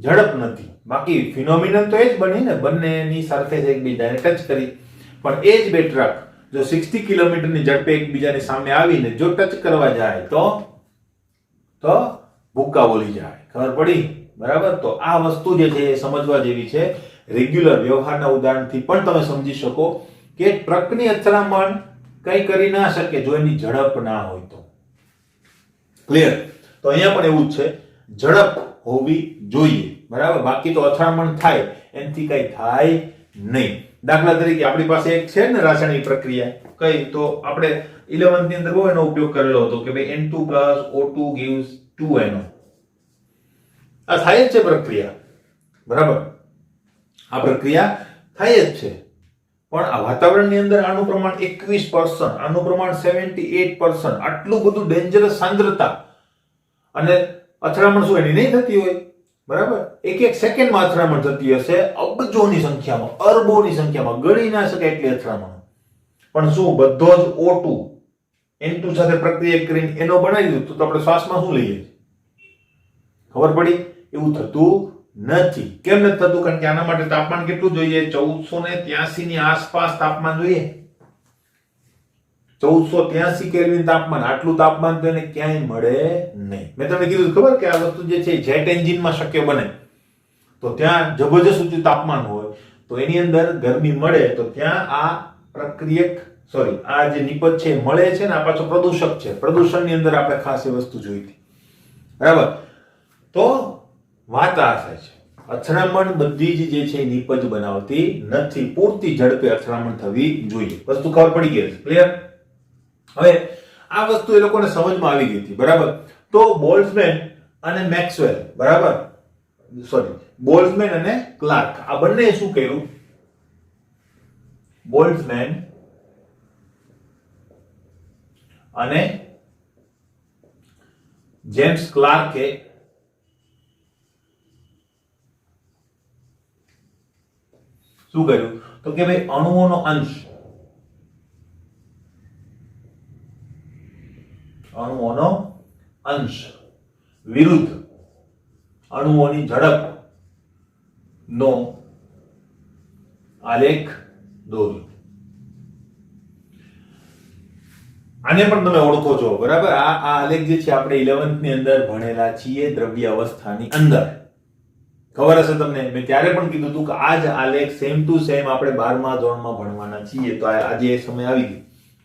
ઝડપ નથી. બાકી ફિનોમિનન તો એ જ બની ને, બંનેની સરફેસ એકબીજાને ટચ કરી. પણ એ જ બે ટ્રક જો 60 કિલોમીટરની ઝડપે એકબીજાની સામે આવીને જો ટચ કરવા જાય તો ભૂક્કા બોલી જાય. ખબર પડી? બરાબર? તો આ વસ્તુ જે છે એ સમજવા જેવી છે. રેગ્યુલર વ્યવહારના ઉદાહરણથી પણ તમે સમજી શકો કે ટ્રકની અથડામણ કઈ કરી ના શકે જો એની ઝડપ ના હોય તો. ક્લિયર? તો અહીંયા પણ એવું જ છે, ઝડપ હોવી જોઈએ. બરાબર? બાકી તો અથડામણ થાય એનાથી કઈ થાય નહીં. દાખલા તરીકે આપણી પાસે એક છે ને રાસાયણિક પ્રક્રિયા, કઈ તો આપણે 11th ની અંદર બહુ એનો ઉપયોગ કરેલો હતો કે ભાઈ N2 O2 gives 2NO. આ થાય જ છે પ્રક્રિયા. બરાબર? આ પ્રક્રિયા થાય જ છે. પણ આ વાતાવરણની અંદર આનું પ્રમાણ 21%, આનું પ્રમાણ 78%, આટલું બધું ડેન્જરસ સાંદ્રતા, અને અથડામણ શું એની નહીં થતી હોય? બરાબર? એક સેકન્ડમાં અથડામણ થતી હશે, અબજોની સંખ્યામાં, અરબોની સંખ્યામાં, ગણી ના શકે એટલી અથડામણ. પણ શું બધો જ O2 N2 સાથે પ્રક્રિયા કરીને એનો બનાવી દીધું તો આપણે શ્વાસમાં શું લઈએ? ખબર પડી? એવું થતું નથી. કેમ નથી થતું? કારણ કે આના માટે તાપમાન કેટલું જોઈએ? 1483 ની આસપાસ તાપમાન જોઈએ. 1483 કેલ્વિન તાપમાન. આટલું તાપમાન તો એને ક્યાંય મળે નહીં. મેં તમને કીધું ખબર કે આ વસ્તુ જે છે જેટ એન્જિનમાં શક્ય બને તો ત્યાં જબરજસ્ત ઊંચું તાપમાન હોય તો એની અંદર ગરમી મળે તો ત્યાં આ પ્રક્રિયક સોરી આ જે નિપજ છે મળે છે ને આ પાછો પ્રદૂષક છે. પ્રદૂષણની અંદર આપણે ખાસ એ વસ્તુ જોઈ હતી. બરાબર. તો વાત આ થાય છે અથડામણ બધી જ જે છે નિપજ બનાવતી નથી. પૂરતી ઝડપે અથડામણ થવી જોઈએ. વસ્તુ ખબર પડી ગઈ છે. ક્લિયર? હવે આ વસ્તુ એ લોકોને સમજમાં આવી ગઈ હતી. બરાબર. તો બોલ્ટ્ઝમેન અને મેક્સવેલ, બરાબર, સોરી બોલ્ટ્ઝમેન અને ક્લાર્ક, આ બંને શું કર્યું? બોલ્ટ્ઝમેન અને જેમ્સ ક્લાર્કે શું કર્યું? તો કે ભાઈ અણુઓનો અંશ વિરુદ્ધ અણુઓની ઝડપ નો આલેખ દોર્યો. આને પણ તમે ઓળખો છો. બરાબર. આ આલેખ જે છે આપણે 11th ની અંદર ભણેલા છીએ દ્રવ્ય અવસ્થાની અંદર. ખબર હશે તમને, મેં ત્યારે પણ કીધું હતું કે આ જ આલેખ સેમ ટુ સેમ આપણે 12મા ધોરણમાં ભણવાના છીએ. તો આજે એ સમય આવી ગયો.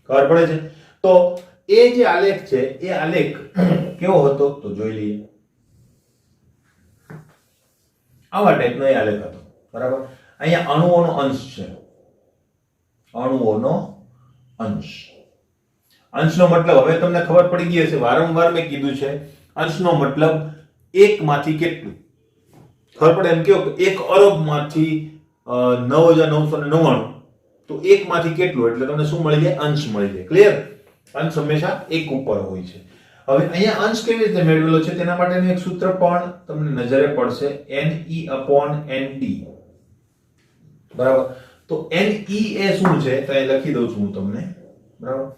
ખબર પડે છે? તો એ જે આલેખ છે એ આલેખ કેવો હતો તો જોઈ લઈએ. આવા ટાઈપનો એ આલેખ હતો. બરાબર. અહીંયા અણુઓનો અંશ છે. અણુઓનો અંશ. અંશનો મતલબ હવે તમને ખબર પડી ગઈ હશે, વારંવાર મેં કીધું છે. અંશનો મતલબ એક માંથી કેટલું. ખબર પડે એમ કહો કે 1 અરબ માંથી 9999, તો એક માંથી કેટલું એટલે તમને શું મળી જાય? અંશ મળી જાય. ક્લિયર? અંશ હંમેશા એક ઉપર હોય છે. હવે અહીંયા અંશ કેવી રીતે મેળવેલો છે તેના માટેનું એક સૂત્ર પણ તમને નજરે પડશે, Ne/Nt. બરાબર. તો Ne એ શું છે તો અહીં લખી દઉં છું હું તમને. બરાબર.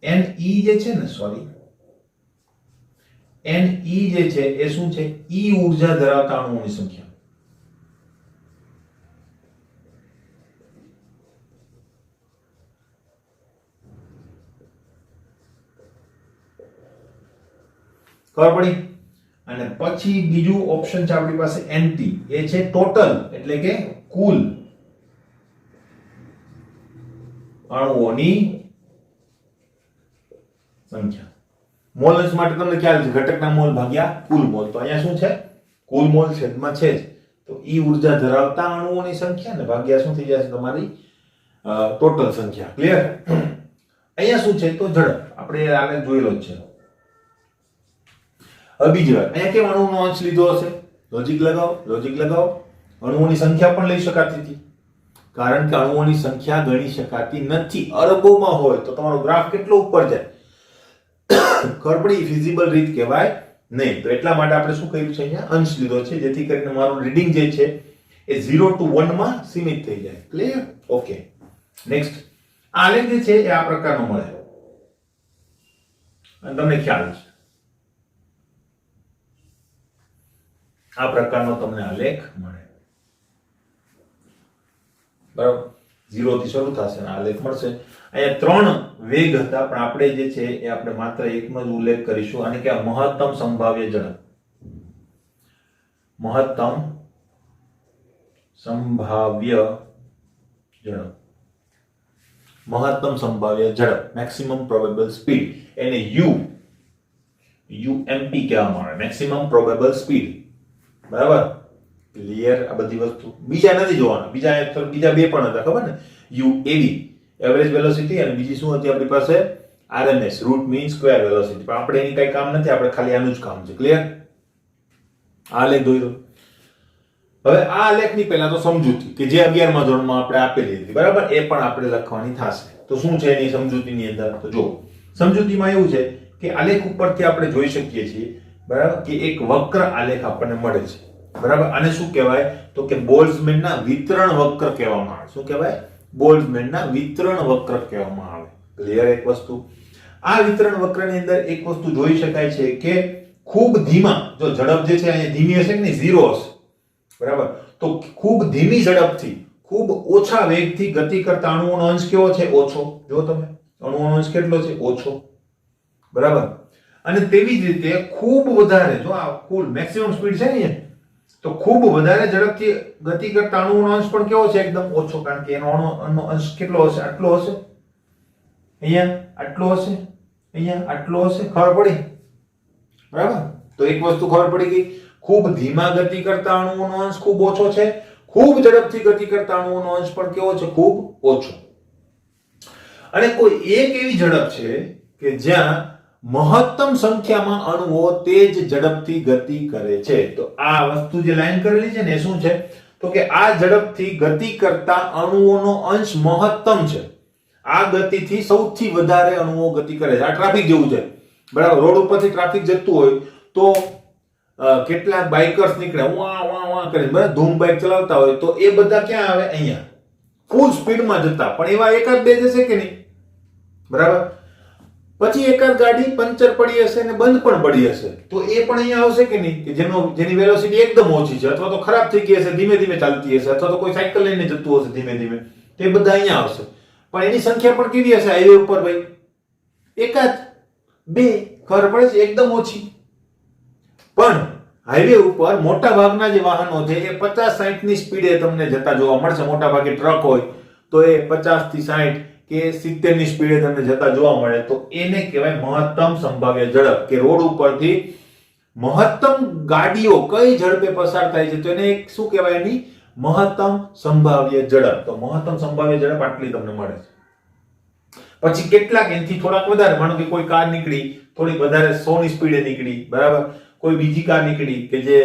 Ne જે છે ને, સોરી, Ne જે છે એ શું છે? E ઊર્જા ધરાવતા અણુઓની સંખ્યા. ખબર પડી? અને પછી બીજું ઓપ્શન છે આપણી પાસે Nt, એ છે ટોટલ એટલે કે કુલ અણુઓની સંખ્યા. મોલ અંશ માટે તમને ખ્યાલ છે ઘટકના મોલ ભાગ્યા કુલ મોલ. તો અહીંયા શું છે? કુલ મોલ છેદમાં છે જ. તો E ઊર્જા ધરાવતા અણુઓની સંખ્યા ને ભાગ્યા શું થઈ જશે? તમારી ટોટલ સંખ્યા. ક્લિયર? અહીંયા શું છે તો ઝડપ. આપણે આને જોયેલો જ છે. હવે બીજી વાત, અહીંયા કેમ અણુનો અંશ લીધો હશે? લોજિક લગાવો. અણુઓની સંખ્યા પણ લઈ શકાતી હતી, કારણ કે અણુઓની સંખ્યા ગણી શકાતી નથી. અરબોમાં હોય તો તમારો ગ્રાફ કેટલો ઉપર જાય? ખબર પડી? ફિઝિબલ રીત કહેવાય નહીં. તો એટલા માટે આપણે શું કર્યું છે? અહીંયા અંશ લીધો છે, જેથી કરીને મારું રીડિંગ જે છે એ 0 to 1 માં સીમિત થઈ જાય. ક્લિયર? ઓકે. નેક્સ્ટ, આલેખ જે છે એ આ પ્રકારનો મળે અને તમને ખ્યાલ છે આ પ્રકારનો તમને આલેખ મળે. બરાબર. 0 થી શરૂ થશે અને આલેખ મળશે. અહીંયા 3 વેગ હતા, પણ આપણે જે છે એ આપણે માત્ર એકનો જ ઉલ્લેખ કરીશું. અને કે મહત્તમ સંભાવ્ય ઝડપ. મહત્તમ સંભાવ્ય ઝડપ, મેક્સિમમ પ્રોબેબલ સ્પીડ, એને UMP કહેવામાં આવે, મેક્સિમમ પ્રોબેબલ સ્પીડ. બરાબર. ક્લિયર? આ બધી વસ્તુ બીજા નથી જોવાના. બીજા બે પણ હતા, ખબર ને? UAV, એવરેજ વેલોસિટી, અને બીજી શું હતી આપણી પાસે? RMS, root mean square velocity. પણ આપણે એની કઈ કામ નથી, આપણે ખાલી આનું જ કામ છે. ક્લિયર? આ લેખ દોઈ દો. હવે આ આલેખની પહેલા તો સમજૂતી કે જે 11મા ધોરણમાં આપણે આપેલી હતી. બરાબર. એ પણ આપણે લખવાની થશે. તો શું છે એની સમજૂતીની અંદર? તો જો સમજૂતીમાં એવું છે કે આલેખ ઉપરથી આપણે જોઈ શકીએ છીએ, બરાબર, કે એક વક્ર આલેખ આપણને મળે છે. બરાબર. આને શું કહેવાય તો કે બોલ્ટ્ઝમેનના વિતરણ વક્ર કહેવામાં આવે. શું કહેવાય? બોલ્ટ્ઝમેનના વિતરણ વક્ર કહેવામાં આવે. ક્લિયર? એક વસ્તુ, આ વિતરણ વક્રની અંદર એક વસ્તુ જોઈ શકાય છે કે ખૂબ ધીમા, જો ઝડપ જે છે અહીંયા ધીમી હશે કે નહીં, 0 હશે. બરાબર. તો ખૂબ ધીમી ઝડપથી, ખૂબ ઓછા વેગથી ગતિ કરતા અણુઓનો અંશ કેવો છે? ઓછો. જો તમે અણુઓનો અંશ કેટલો છે? ઓછો. બરાબર. અને તેવી જ રીતે ખૂબ વધારે, જો આ કુલ મેક્સિમમ સ્પીડ છે ને, તો ખૂબ વધારે ઝડપથી ગતિ કરતા અણુઓનો અંશ પણ કેવો છે? એકદમ ઓછો. કારણ કે એનો અણુનો અંશ કેટલો હશે? આટલો હશે. અહીંયા આટલો હશે, અહીંયા આટલો હશે. ખબર પડી? બરાબર. તો એક વસ્તુ ખબર પડી ગઈ, ખૂબ ધીમા ગતિ કરતા અણુઓનો અંશ ખૂબ ઓછો છે, ખૂબ ઝડપથી ગતિ કરતા અણુઓનો અંશ પણ કેવો છે? ખૂબ ઓછો. અને કોઈ એક એવી ઝડપ છે કે જ્યાં મહત્તમ સંખ્યામાં અણુઓ તે જ ઝડપથી ગતિ કરે છે. તો આ વસ્તુ જે લાઈન કરેલી છે ને એ શું છે? તો કે આ ઝડપથી ગતિ કરતા અણુઓનો અંશ મહત્તમ છે. આ ગતિથી સૌથી વધારે અણુઓ ગતિ કરે છે. આ ટ્રાફિક જેવું છે, બરાબર. રોડ ઉપરથી ટ્રાફિક જતું હોય તો કેટલાક બાઇકર્સ નીકળે વાહ વાહ વાહ કરીને, બરાબર, ધૂમ બાઇક ચલાવતા હોય તો એ બધા ક્યાં આવે? અહીંયા ફૂલ સ્પીડમાં જતા. પણ એવા એકાદ બે જશે કે નહીં, બરાબર. પછી એકાદ ગાડી પંચર પડી હશે ને બંધ પણ પડી હશે તો એ પણ અહીંયા આવશે કે નહીં, કે જેની વેલોસિટી એકદમ ઓછી છે, અથવા તો ખરાબ થઈ ગઈ હશે, ધીમે ધીમે ચાલતી હશે, અથવા તો કોઈ સાયકલ લઈને જતું હશે ધીમે ધીમે, તો એ બધા અહીંયા આવશે. પણ એની સંખ્યા પણ કેવી હશે હાઈવે ઉપર? ભાઈ એકાદ બે. ખબર પડે છે? એકદમ ઓછી. પણ હાઈવે ઉપર મોટા ભાગના જે વાહનો છે એ 50-60 ની સ્પીડે તમને જતા જોવા મળશે. મોટા ભાગે ટ્રક હોય તો એ 50 થી 60 કે 70 ની સ્પીડે તમને જતા જોવા મળે. તો એને કહેવાય મહત્તમ સંભાવ્ય ઝડપ, કે રોડ ઉપરથી મહત્તમ ગાડીઓ કઈ ઝડપે પસાર થાય છે તો એને શું કહેવાય? એની મહત્તમ સંભાવ્ય ઝડપ. તો મહત્તમ સંભાવ્ય ઝડપ આટલી તમને મળે છે. પછી કેટલાક એનાથી થોડાક વધારે, માનો કે કોઈ કાર નીકળી થોડી વધારે 100 ની સ્પીડે નીકળી, બરાબર, કોઈ બીજી કાર નીકળી કે જે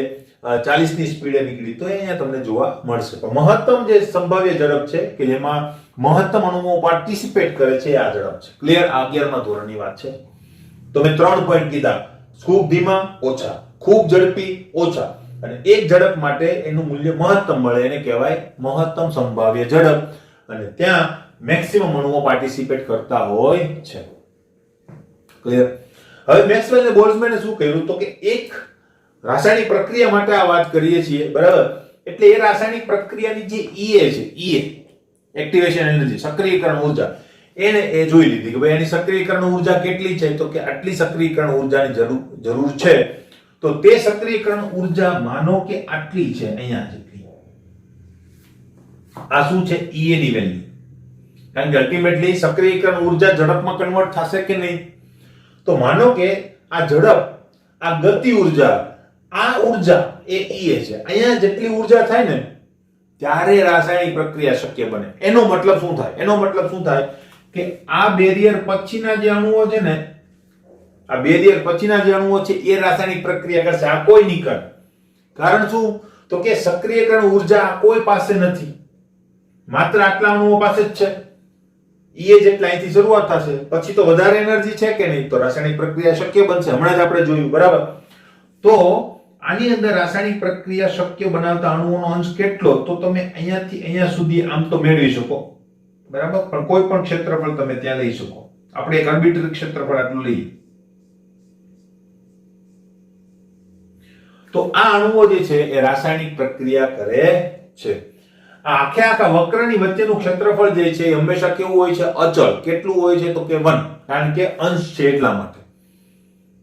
40 ની સ્પીડે નીકળી, તો અહીંયા તમને જોવા મળશે. પણ મહત્તમ જે સંભાવ્ય ઝડપ છે કે જેમાં મહત્તમ અણુઓ પાર્ટિસિપેટ કરે છે આ ઝડપ છે. ક્લિયર? આ 11મા ધોરણની વાત છે. તો મેં 3 પોઈન્ટ કીધા: ખૂબ ધીમા ઓછા, ખૂબ ઝડપી ઓછા, અને એક ઝડપ માટે એનું મૂલ્ય મહત્તમ મળે એને કહેવાય મહત્તમ સંભાવ્ય ઝડપ. અને ત્યાં મેક્સિમમ અણુઓ પાર્ટિસિપેટ કરતા હોય છે. ક્લિયર? હવે મેક્સવેલ અને બોલ્ટ્ઝમેને શું કર્યું? તો કે એક રાસાયણિક પ્રક્રિયા માટે આ વાત કરીએ છીએ, બરાબર. એટલે એ રાસાયણિક પ્રક્રિયાની જે ઈએ છે, ઈએ એક્ટિવેશન એનર્જી, સક્રિયકરણ ઊર્જા, એને એ જોઈ લીધી કે ભાઈ એની સક્રિયકરણ ઊર્જા કેટલી છે, તો કે આટલી સક્રિયકરણ ઊર્જાની જરૂર છે. તો તે સક્રિયકરણ ઊર્જા માનો કે આટલી છે, અહીંયા જેટલી. આ શું છે? ઈએ ની વેલ્યુ. કારણ કે અલ્ટિમેટલી સક્રિયકરણ ઊર્જા ઝડપમાં કન્વર્ટ થશે કે નહીં? તો માનો કે આ ઝડપ, આ ગતિ ઊર્જા, આ ઊર્જા એ ઈએ છે. અહીંયા જેટલી ઊર્જા થાય ને ત્યારે રાસાયણિક પ્રક્રિયા શક્ય બને. એનો મતલબ શું થાય? એનો મતલબ શું થાય કે આ બેરિયર પછીના જે અણુઓ છે ને, આ બેરિયર પછીના જે અણુઓ છે એ રાસાયણિક પ્રક્રિયા કરશે, આ કોઈ નહીં કરે. કારણ શું? તો કે સક્રિયકરણ ઊર્જા કોઈ પાસે નથી, માત્ર આટલા અણુઓ પાસે જ છે. ઈએ જેટલા અહીંથી શરૂઆત થશે, પછી તો વધારે એનર્જી છે કે નહીં, તો રાસાયણિક પ્રક્રિયા શક્ય બનશે. હમણાં જ આપણે જોયું, બરાબર. તો આની અંદર રાસાયણિક પ્રક્રિયા શક્ય બનાવતા અણુઓનો અંશ કેટલો? તો તમે અહીંયાથી અહીંયા સુધી આમ તો મેળવી શકો, બરાબર, પણ કોઈ પણ ક્ષેત્રફળ તમે ત્યાં લઈ શકો. આપણે એક આર્બિટ્રરી ક્ષેત્રફળ આટલું લઈએ. તો આ અણુઓ જે છે એ રાસાયણિક પ્રક્રિયા કરે છે. આ આખા વક્રની વચ્ચેનું ક્ષેત્રફળ જે છે એ હંમેશા કેવું હોય છે? અચળ. કેટલું હોય છે? તો કે 1, કારણ કે અંશ છે એટલા માટે,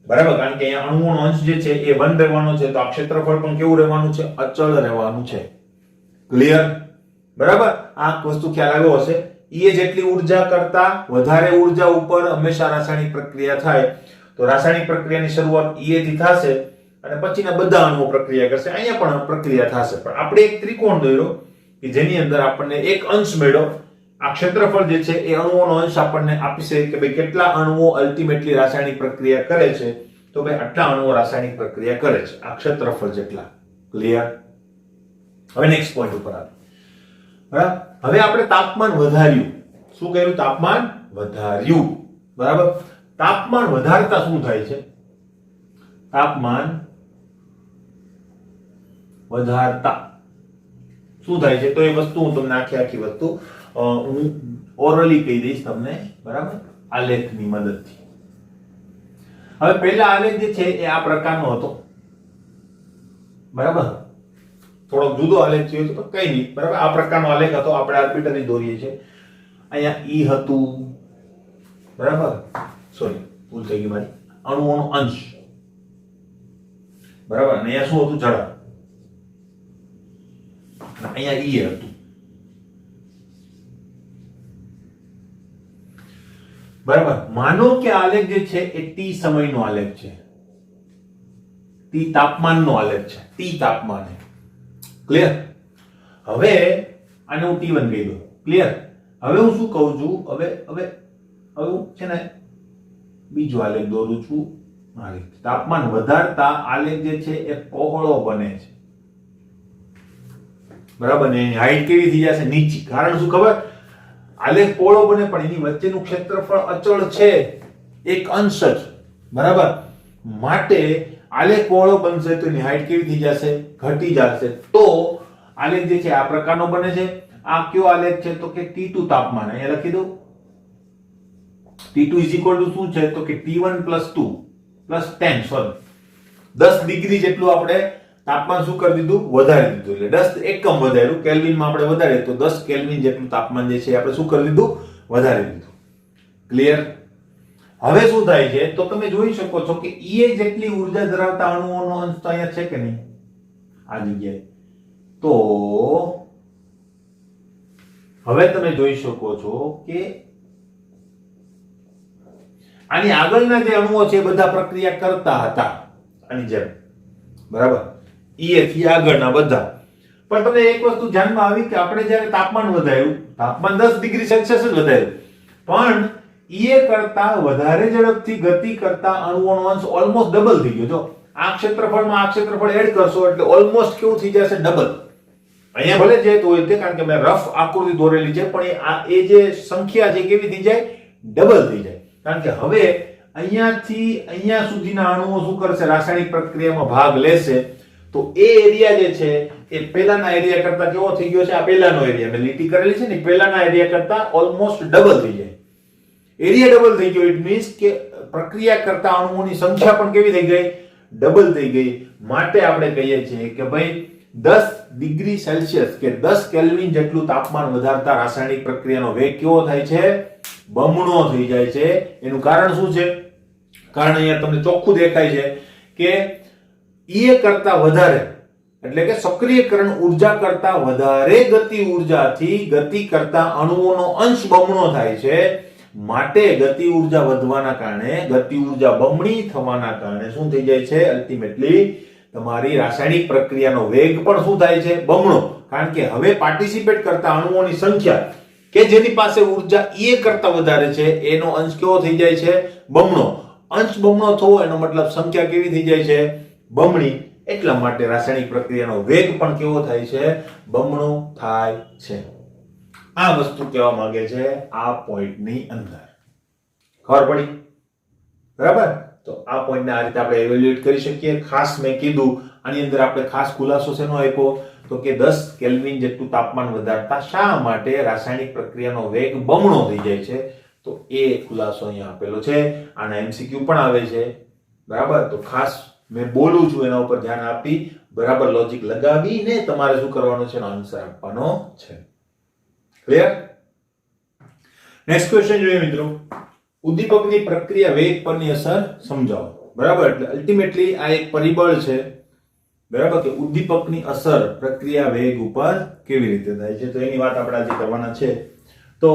બરાબર. કારણ કે અહીંયા અણુઓનો અંશ જે છે એ 1 રહેવાનો છે, તો આ ક્ષેત્રફળ પણ કેવું રહેવાનું છે? અચળ રહેવાનું છે. ક્લિયર? બરાબર. આ વસ્તુ ખ્યાલ આવ્યો હશે. ઈએ જેટલી ઊર્જા કરતા વધારે ઊર્જા ઉપર હંમેશા રાસાયણિક પ્રક્રિયા થાય. તો રાસાયણિક પ્રક્રિયાની શરૂઆત ઈએ થી થશે અને પછીના બધા અણુઓ પ્રક્રિયા કરશે. અહીંયા પણ પ્રક્રિયા થશે. પણ આપણે એક ત્રિકોણ દોર્યો કે જેની અંદર આપણને એક અંશ મળ્યો. આ ક્ષેત્રફળ જે છે એ અણુઓનો અંશ આપણને આપશે કે ભાઈ કેટલા અણુઓ અલ્ટિમેટલી રાસાયણિક પ્રક્રિયા કરે છે. તો ભાઈ આટલા અણુઓ રાસાયણિક પ્રક્રિયા કરે છે, આ ક્ષેત્રફળ જેટલા. ક્લિયર? હવે નેક્સ્ટ પોઈન્ટ ઉપર આવે, બરાબર. હવે આપણે તાપમાન વધાર્યું. શું કર્યું? તાપમાન વધાર્યું, બરાબર. તાપમાન વધારતા શું થાય છે? તાપમાન વધારતા શું થાય છે? તો એ વસ્તુ હું તમને આખી વસ્તુ હું ઓરલી કહી દઈશ તમને, બરાબર, આલેખની મદદથી. હવે પહેલા આલેખ જે છે એ આ પ્રકારનો હતો, બરાબર. થોડોક જુદો આલેખ થયો તો કઈ નહીં, બરાબર. આ પ્રકારનો આલેખ હતો. આપણે આર્બિટ્રરી દોરીએ છીએ. અહીંયા ઈ હતું, બરાબર. સોરી, ભૂલ થઈ ગઈ મારી. અણુઓનો અંશ, બરાબર. અને અહીંયા શું હતું? ઝડપ. અહીંયા ઈ હતું. બરાબર. માનો કે આલેખ જે છે એ t સમયનો આલેખ છે, t તાપમાનનો આલેખ છે, t તાપમાન. ક્લિયર? હવે આને હું t1 કહી દઉં. ક્લિયર? હવે હું શું કહું છું, હવે હું છે ને બીજો આલેખ દોરું છું. તાપમાન વધારતા આલેખ જે છે એ પહોળો બને છે. બરાબર ને? એની હાઈટ કેવી થઈ જશે? નીચી. કારણ શું ખબર? આલેખ પહોળો બને પણ એની વચ્ચેનું ક્ષેત્રફળ અચળ છે, એક અંશ જ. બરાબર? માટે આલેખ પહોળો બનશે તો એની હાઈટ કેવી થઈ જશે? ઘટી જશે. તો આલેખ જે છે આ પ્રકારનો બને છે. આ કયો આલેખ છે? તો કે T2 તાપમાન. અહીંયા લખી દઉં. T2 શું છે? તો કે T1 + 2 + 10 સોરી 10 ડિગ્રી જેટલું આપણે તાપમાન શું કરી દીધું? વધારી દીધું. એટલે 10 એકમ વધાર્યું. કેલ્વિનમાં આપણે વધારીએ તો 10 કેલ્વિન જેટલું તાપમાન જે છે આપણે શું કરી દીધું? વધારી દીધું. ક્લિયર? હવે શું થાય છે? તો તમે જોઈ શકો છો કે E જેટલી ઊર્જા ધરાવતા અણુઓનો અંશ તો અહીંયા છે કે નહીં? આ જગ્યાએ. તો હવે તમે જોઈ શકો છો કે આની આગળના જે અણુઓ છે બધા પ્રક્રિયા કરતા હતા આની જેમ. બરાબર? E થી આગળના બધા. પણ તમને એક વસ્તુ ધ્યાનમાં આવી કે આપણે જ્યારે તાપમાન વધાર્યું, તાપમાન 10 ડિગ્રી સેલ્સિયસ જ વધાર્યું, પણ E કરતા વધારે ઝડપથી ગતિ કરતા અણુઓનો અંશ ઓલમોસ્ટ ડબલ થઈ ગયો. જો આ ક્ષેત્રફળમાં આ ક્ષેત્રફળ એડ કરશો એટલે ઓલમોસ્ટ કેવું થઈ જશે? ડબલ. અહીંયા ભલે જે તો હોય કારણ કે મેં રફ આકૃતિ દોરેલી છે, પણ એ જે સંખ્યા છે કેવી થઈ જાય? ડબલ થઈ જાય. કારણ કે હવે અહીંયાથી અહીંયા સુધીના અણુઓ શું કરશે? રાસાયણિક પ્રક્રિયામાં ભાગ લેશે. તો એ એરિયા જે છે એ પહેલાના એરિયા કરતા કેવો થઈ ગયો છે? આ પહેલાનો એરિયા મેં લીટી કરેલી છે ને, પહેલાના એરિયા કરતા ઓલમોસ્ટ ડબલ થઈ જાય. એરિયા ડબલ થઈ ગયો. ઇટ મીન્સ કે પ્રક્રિયા કરતા અણુઓની સંખ્યા પણ કેવી થઈ ગઈ? ડબલ થઈ ગઈ. માટે આપણે કહીએ છીએ કે ભાઈ 10 ડિગ્રી સેલ્સિયસ કે 10 કેલ્વિન જેટલું તાપમાન વધારતા રાસાયણિક પ્રક્રિયાનો વેગ કેવો થાય છે? બમણો થઈ જાય છે. એનું કારણ શું છે? કારણ અહીંયા તમને ચોખ્ખું દેખાય છે કે E કરતા વધારે એટલે કે સક્રિયકરણ ઊર્જા કરતા વધારે ગતિ ઊર્જાથી ગતિ કરતા અણુઓનો અંશ બમણો થાય છે. માટે ગતિ ઊર્જા વધવાના કારણે, ગતિ ઊર્જા બમણી થવાના કારણે શું થઈ જાય છે? અલ્ટિમેટલી તમારી રાસાયણિક પ્રક્રિયાનો વેગ પણ શું થાય છે? બમણો. કારણ કે હવે પાર્ટિસિપેટ કરતા અણુઓની સંખ્યા કે જેની પાસે ઊર્જા E કરતા વધારે છે એનો અંશ કેવો થઈ જાય છે? બમણો. અંશ બમણો થવો એનો મતલબ સંખ્યા કેવી થઈ જાય છે? બમણી. એટલા માટે રાસાયણિક પ્રક્રિયાનો વેગ પણ કેવો થાય છે? બમણો થાય છે. આ વસ્તુ કહેવા માંગે છે આ પોઈન્ટની અંદર. ખબર પડી? બરાબર? તો આ પોઈન્ટને આ રીતે આપણે એવેલ્યુએટ કરી શકીએ. ખાસ મેં કીધું આની અંદર આપણે ખાસ ખુલાસો શેનો આપ્યો? તો કે 10 કેલ્વિન જેટલું તાપમાન વધારતા શા માટે રાસાયણિક પ્રક્રિયાનો વેગ બમણો થઈ જાય છે? તો એ ખુલાસો અહીંયા આપેલો છે. આના MCQ પણ આવે છે. બરાબર? તો ખાસ મેં બોલું છું એના ઉપર ધ્યાન આપી બરાબર લોજિક લગાવીને તમારે શું કરવાનું છે? આન્સર આપવાનો છે. ક્લિયર? નેક્સ્ટ ક્વેશ્ચન જોઈએ મિત્રો. ઉદ્દીપકની પ્રક્રિયા વેગ પરની અસર સમજાવો. બરાબર? એટલે અલ્ટિમેટલી આ એક પરિબળ છે. બરાબર? કે ઉદ્દીપકની અસર પ્રક્રિયા વેગ ઉપર કેવી રીતે થાય છે, તો એની વાત આપણે આજે કરવાના છે. તો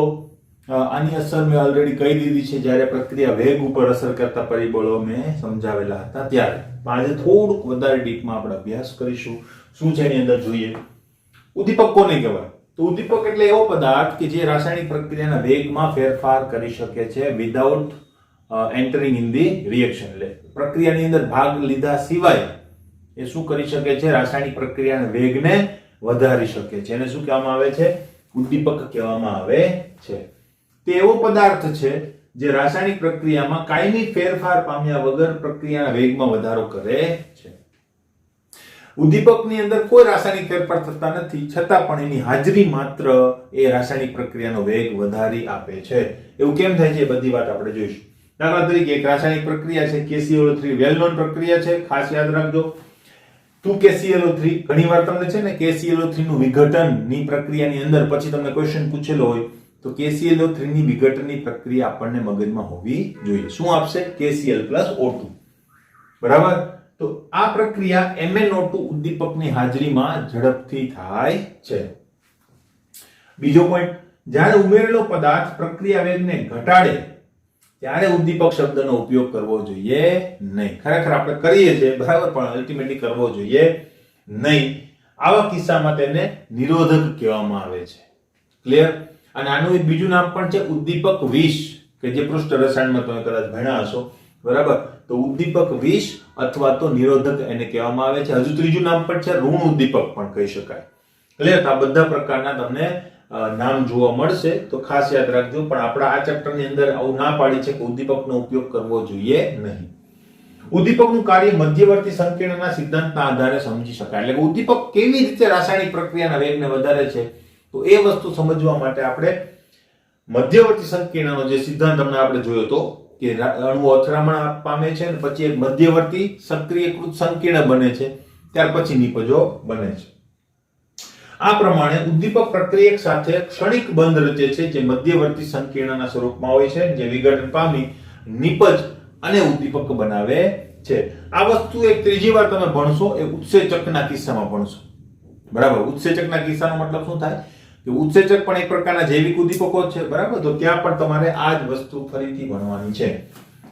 આની અસર મેં ઓલરેડી કહી દીધી છે જ્યારે પ્રક્રિયા વેગ ઉપર અસર કરતા પરિબળો મેં સમજાવેલા હતા ત્યારે. આજે થોડુંક વધારે ડીપમાં આપણે અભ્યાસ કરીશું. શું છે એની અંદર જોઈએ. ઉદ્દીપક કોને કહેવાય? તો ઉદ્દીપક એટલે એવો પદાર્થ કે જે રાસાયણિક પ્રક્રિયાના વેગમાં ફેરફાર કરી શકે છે without entering in the reaction. એટલે પ્રક્રિયાની અંદર ભાગ લીધા સિવાય એ શું કરી શકે છે? રાસાયણિક પ્રક્રિયાના વેગને વધારી શકે છે. એને શું કહેવામાં આવે છે? ઉદ્દીપક કહેવામાં આવે છે. તે એવો પદાર્થ છે જે રાસાયણિક પ્રક્રિયામાં કાયમી ફેરફાર પામ્યા વગર પ્રક્રિયાના વેગમાં વધારો કરે છે. ઉદ્દીપકની અંદર કોઈ રાસાયણિક ફેરફાર થતા નથી, છતાં પણ એની હાજરી માત્ર એ રાસાયણિક પ્રક્રિયાનો વેગ વધારી આપે છે. એવું કેમ થાય છે? બધી વાત આપણે જોઈશું. દાખલા તરીકે એક રાસાયણિક પ્રક્રિયા છે KClO3, વેલ નોન પ્રક્રિયા છે, ખાસ યાદ રાખજો. 2KClO3 ઘણીવાર તમને છે ને KClO3 નું વિઘટનની પ્રક્રિયાની અંદર પછી તમને ક્વેશ્ચન પૂછેલો હોય તો KClO3 ની વિઘટનની પ્રક્રિયા આપણને મગજમાં હોવી જોઈએ. શું આપશે? KCl + O2. બરાબર? તો આ પ્રક્રિયા MnO2 ઉદ્દીપકની હાજરીમાં ઝડપથી થાય છે. બીજો પોઈન્ટ, જ્યારે ઉમેરેલો પદાર્થ પ્રક્રિયા વેગને ઘટાડે ત્યારે ઉદ્દીપક શબ્દનો ઉપયોગ કરવો જોઈએ નહીં. ખરેખર આપણે કરીએ છીએ બરાબર, પણ અલ્ટિમેટલી કરવો જોઈએ નહીં. આવા કિસ્સામાં તેને નિરોધક કહેવામાં આવે છે. ક્લિયર? અને આનું એક બીજું નામ પણ છે ઉદ્દીપક વિષ, કે જે પૃષ્ઠ રસાયણમાં તમે કદાચ ભણ્યા હશો બરાબર. તો ઉદ્દીપક વિષ અથવા તો નિરોધક એને કહેવામાં આવે છે. હજુ ત્રીજું નામ પણ છે ઋણ ઉદ્દીપક પણ કહી શકાય. ક્લિયર? આ બધા પ્રકારના તમને નામ જોવા મળશે, તો ખાસ યાદ રાખજો. પણ આપણા આ ચેપ્ટરની અંદર આવું ના પાડી છે કે ઉદ્દીપકનો ઉપયોગ કરવો જોઈએ નહીં. ઉદ્દીપકનું કાર્ય મધ્યવર્તી સંકીર્ણના સિદ્ધાંતના આધારે સમજી શકાય. એટલે કે ઉદ્દીપક કેવી રીતે રાસાયણિક પ્રક્રિયાના વેગને વધારે છે, તો એ વસ્તુ સમજવા માટે આપણે મધ્યવર્તી સંકીર્ણનો જે સિદ્ધાંત તમને આપણે જોયો હતો કે અણુ અથડામણ પામે છે અને પછી એક મધ્યવર્તી સક્રિયકૃત સંકીર્ણ બને છે, ત્યાર પછી નિપજો બને છે. આ પ્રમાણે ઉદ્દીપક પ્રક્રિયક સાથે ક્ષણિક બંધ રચે છે, જે મધ્યવર્તી સંકીર્ણના સ્વરૂપમાં હોય છે, જે વિઘટન પામી નિપજ અને ઉદ્દીપક બનાવે છે. આ વસ્તુ એક ત્રીજી વાર તમે ભણશો, એ ઉત્સેચકના કિસ્સામાં ભણશો બરાબર. ઉત્સેચકના કિસ્સાનો મતલબ શું થાય કે ઉત્સેચક પણ એક પ્રકારના જૈવિક ઉદ્દીપકો છે બરાબર. તો ત્યાં પણ તમારે આ જ વસ્તુ ફરીથી ભણવાની છે.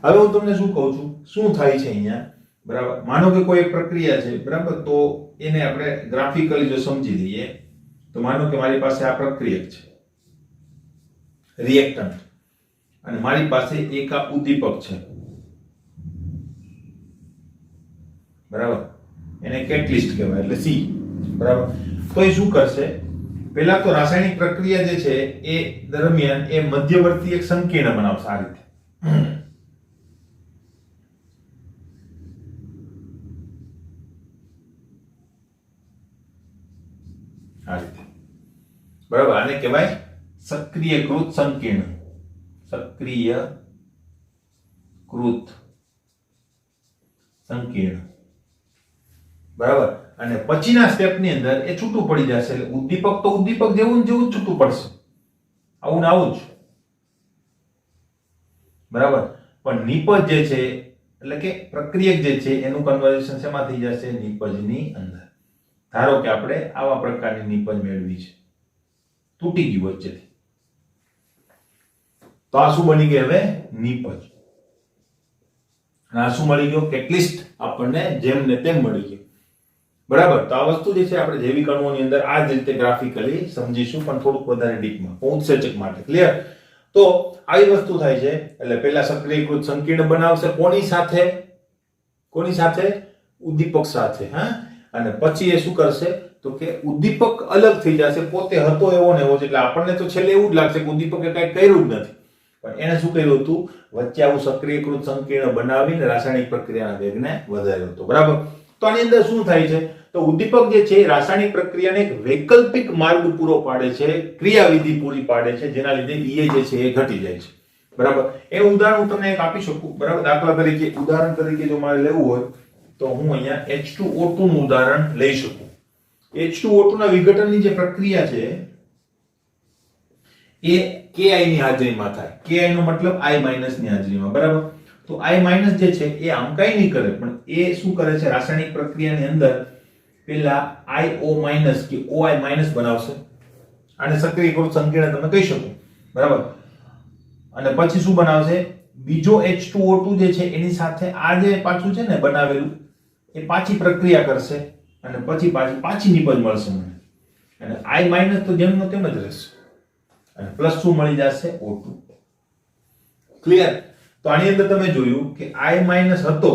હવે હું તમને શું કહું છું, શું થાય છે અહીંયા બરાબર. માનો કે કોઈ એક પ્રક્રિયા છે બરાબર, તો એને આપણે ગ્રાફિકલી જો સમજી લઈએ, તો માનો કે મારી પાસે આ પ્રક્રિયક છે રિએક્ટન્ટ, અને મારી પાસે એક આ ઉદ્દીપક છે બરાબર. એને કેટલિસ્ટ કહેવાય, એટલે સી બરાબર. તો એ શું કરશે, પહેલા તો રાસાયણિક પ્રક્રિયા જે છે એ દરમિયાન એ મધ્યવર્તી એક સંકીર્ણ બનાવશે આ રીતે. આ રીતે બરાબર. આને કહેવાય સક્રિયકૃત સંકીર્ણ. સક્રિયકૃત સંકીર્ણ બરાબર. અને પછીના સ્ટેપની અંદર એ છૂટું પડી જશે, એટલે ઉદ્દીપક તો ઉદ્દીપક જેવું ને જેવું જ છૂટું પડશે, આવું ને આવું જ બરાબર. પણ નિપજ જે છે એટલે કે પ્રક્રિયક જે છે એનું કન્વર્ઝેશન શેમાં થઈ જશે, નિપજની અંદર. ધારો કે આપણે આવા પ્રકારની નિપજ મેળવી છે, તૂટી ગયું વચ્ચેથી, તો આ શું બની ગઈ હવે, નિપજ. અને આ શું મળી ગયો, કેટલિસ્ટ. આપણને જેમ ને તેમ મળી ગયું બરાબર. તો આ વસ્તુ જે છે આપણે જૈવિક અણુઓની અંદર આ જ રીતે ગ્રાફિકલી સમજીશું, પણ થોડુંક વધારે ડીપમાં ઉત્સેચક માટે. ક્લિયર? તો આવી વસ્તુ થાય છે. એટલે પહેલા સક્રિયકૃત સંકીર્ણ બનાવશે, કોની સાથે, કોની સાથે, ઉદ્દીપક સાથે. હા, અને પછી એ શું કરશે, તો કે ઉદ્દીપક અલગ થઈ જશે, પોતે હતો એવો ને એવો જ. એટલે આપણને તો છેલ્લે એવું જ લાગશે કે ઉદ્દીપકે કંઈ કર્યું જ નથી, પણ એને શું કર્યું હતું, વચ્ચે આવું સક્રિયકૃત સંકીર્ણ બનાવીને રાસાયણિક પ્રક્રિયાના વેગને વધાર્યો હતો બરાબર. તો આની અંદર શું થાય છે, તો ઉદ્દીપક જે છે રાસાયણિક પ્રક્રિયાને એક વૈકલ્પિક માર્ગ પૂરો પાડે છે, ક્રિયાવિધિ પૂરી પાડે છે, જેના લીધે ઈએ જે છે એ ઘટી જાય છે બરાબર. એનું ઉદાહરણ હું તમને એક આપી શકું બરાબર. દાખલા તરીકે, ઉદાહરણ તરીકે જો મારે લેવું હોય તો હું અહીંયા H2O2 નું ઉદાહરણ લઈ શકું. H2O2 ના વિઘટનની જે પ્રક્રિયા છે એ Ki ની હાજરીમાં થાય. Ki નો મતલબ I- ની હાજરીમાં બરાબર. તો I- જે છે એ આમ કઈ નહીં કરે, પણ એ શું કરે છે, રાસાયણિક પ્રક્રિયાની અંદર પેલા IO- કે OI- બનાવશે. આને સક્રિયકૃત સંકીર્ણ તમે કહી શકો બરાબર. અને પછી શું બનાવશે, બીજો H2O2 જે છે એની સાથે આ જે પાછું છે ને બનાવેલું, એ પાછી પ્રક્રિયા કરશે, અને પછી પાછી નિપજ મળશે મને. અને I- તો જેમનો તેમ જ રહેશે, અને પ્લસ શું મળી જશે, O2. ક્લિયર? તો આની અંદર તમે જોયું કે I- હતો,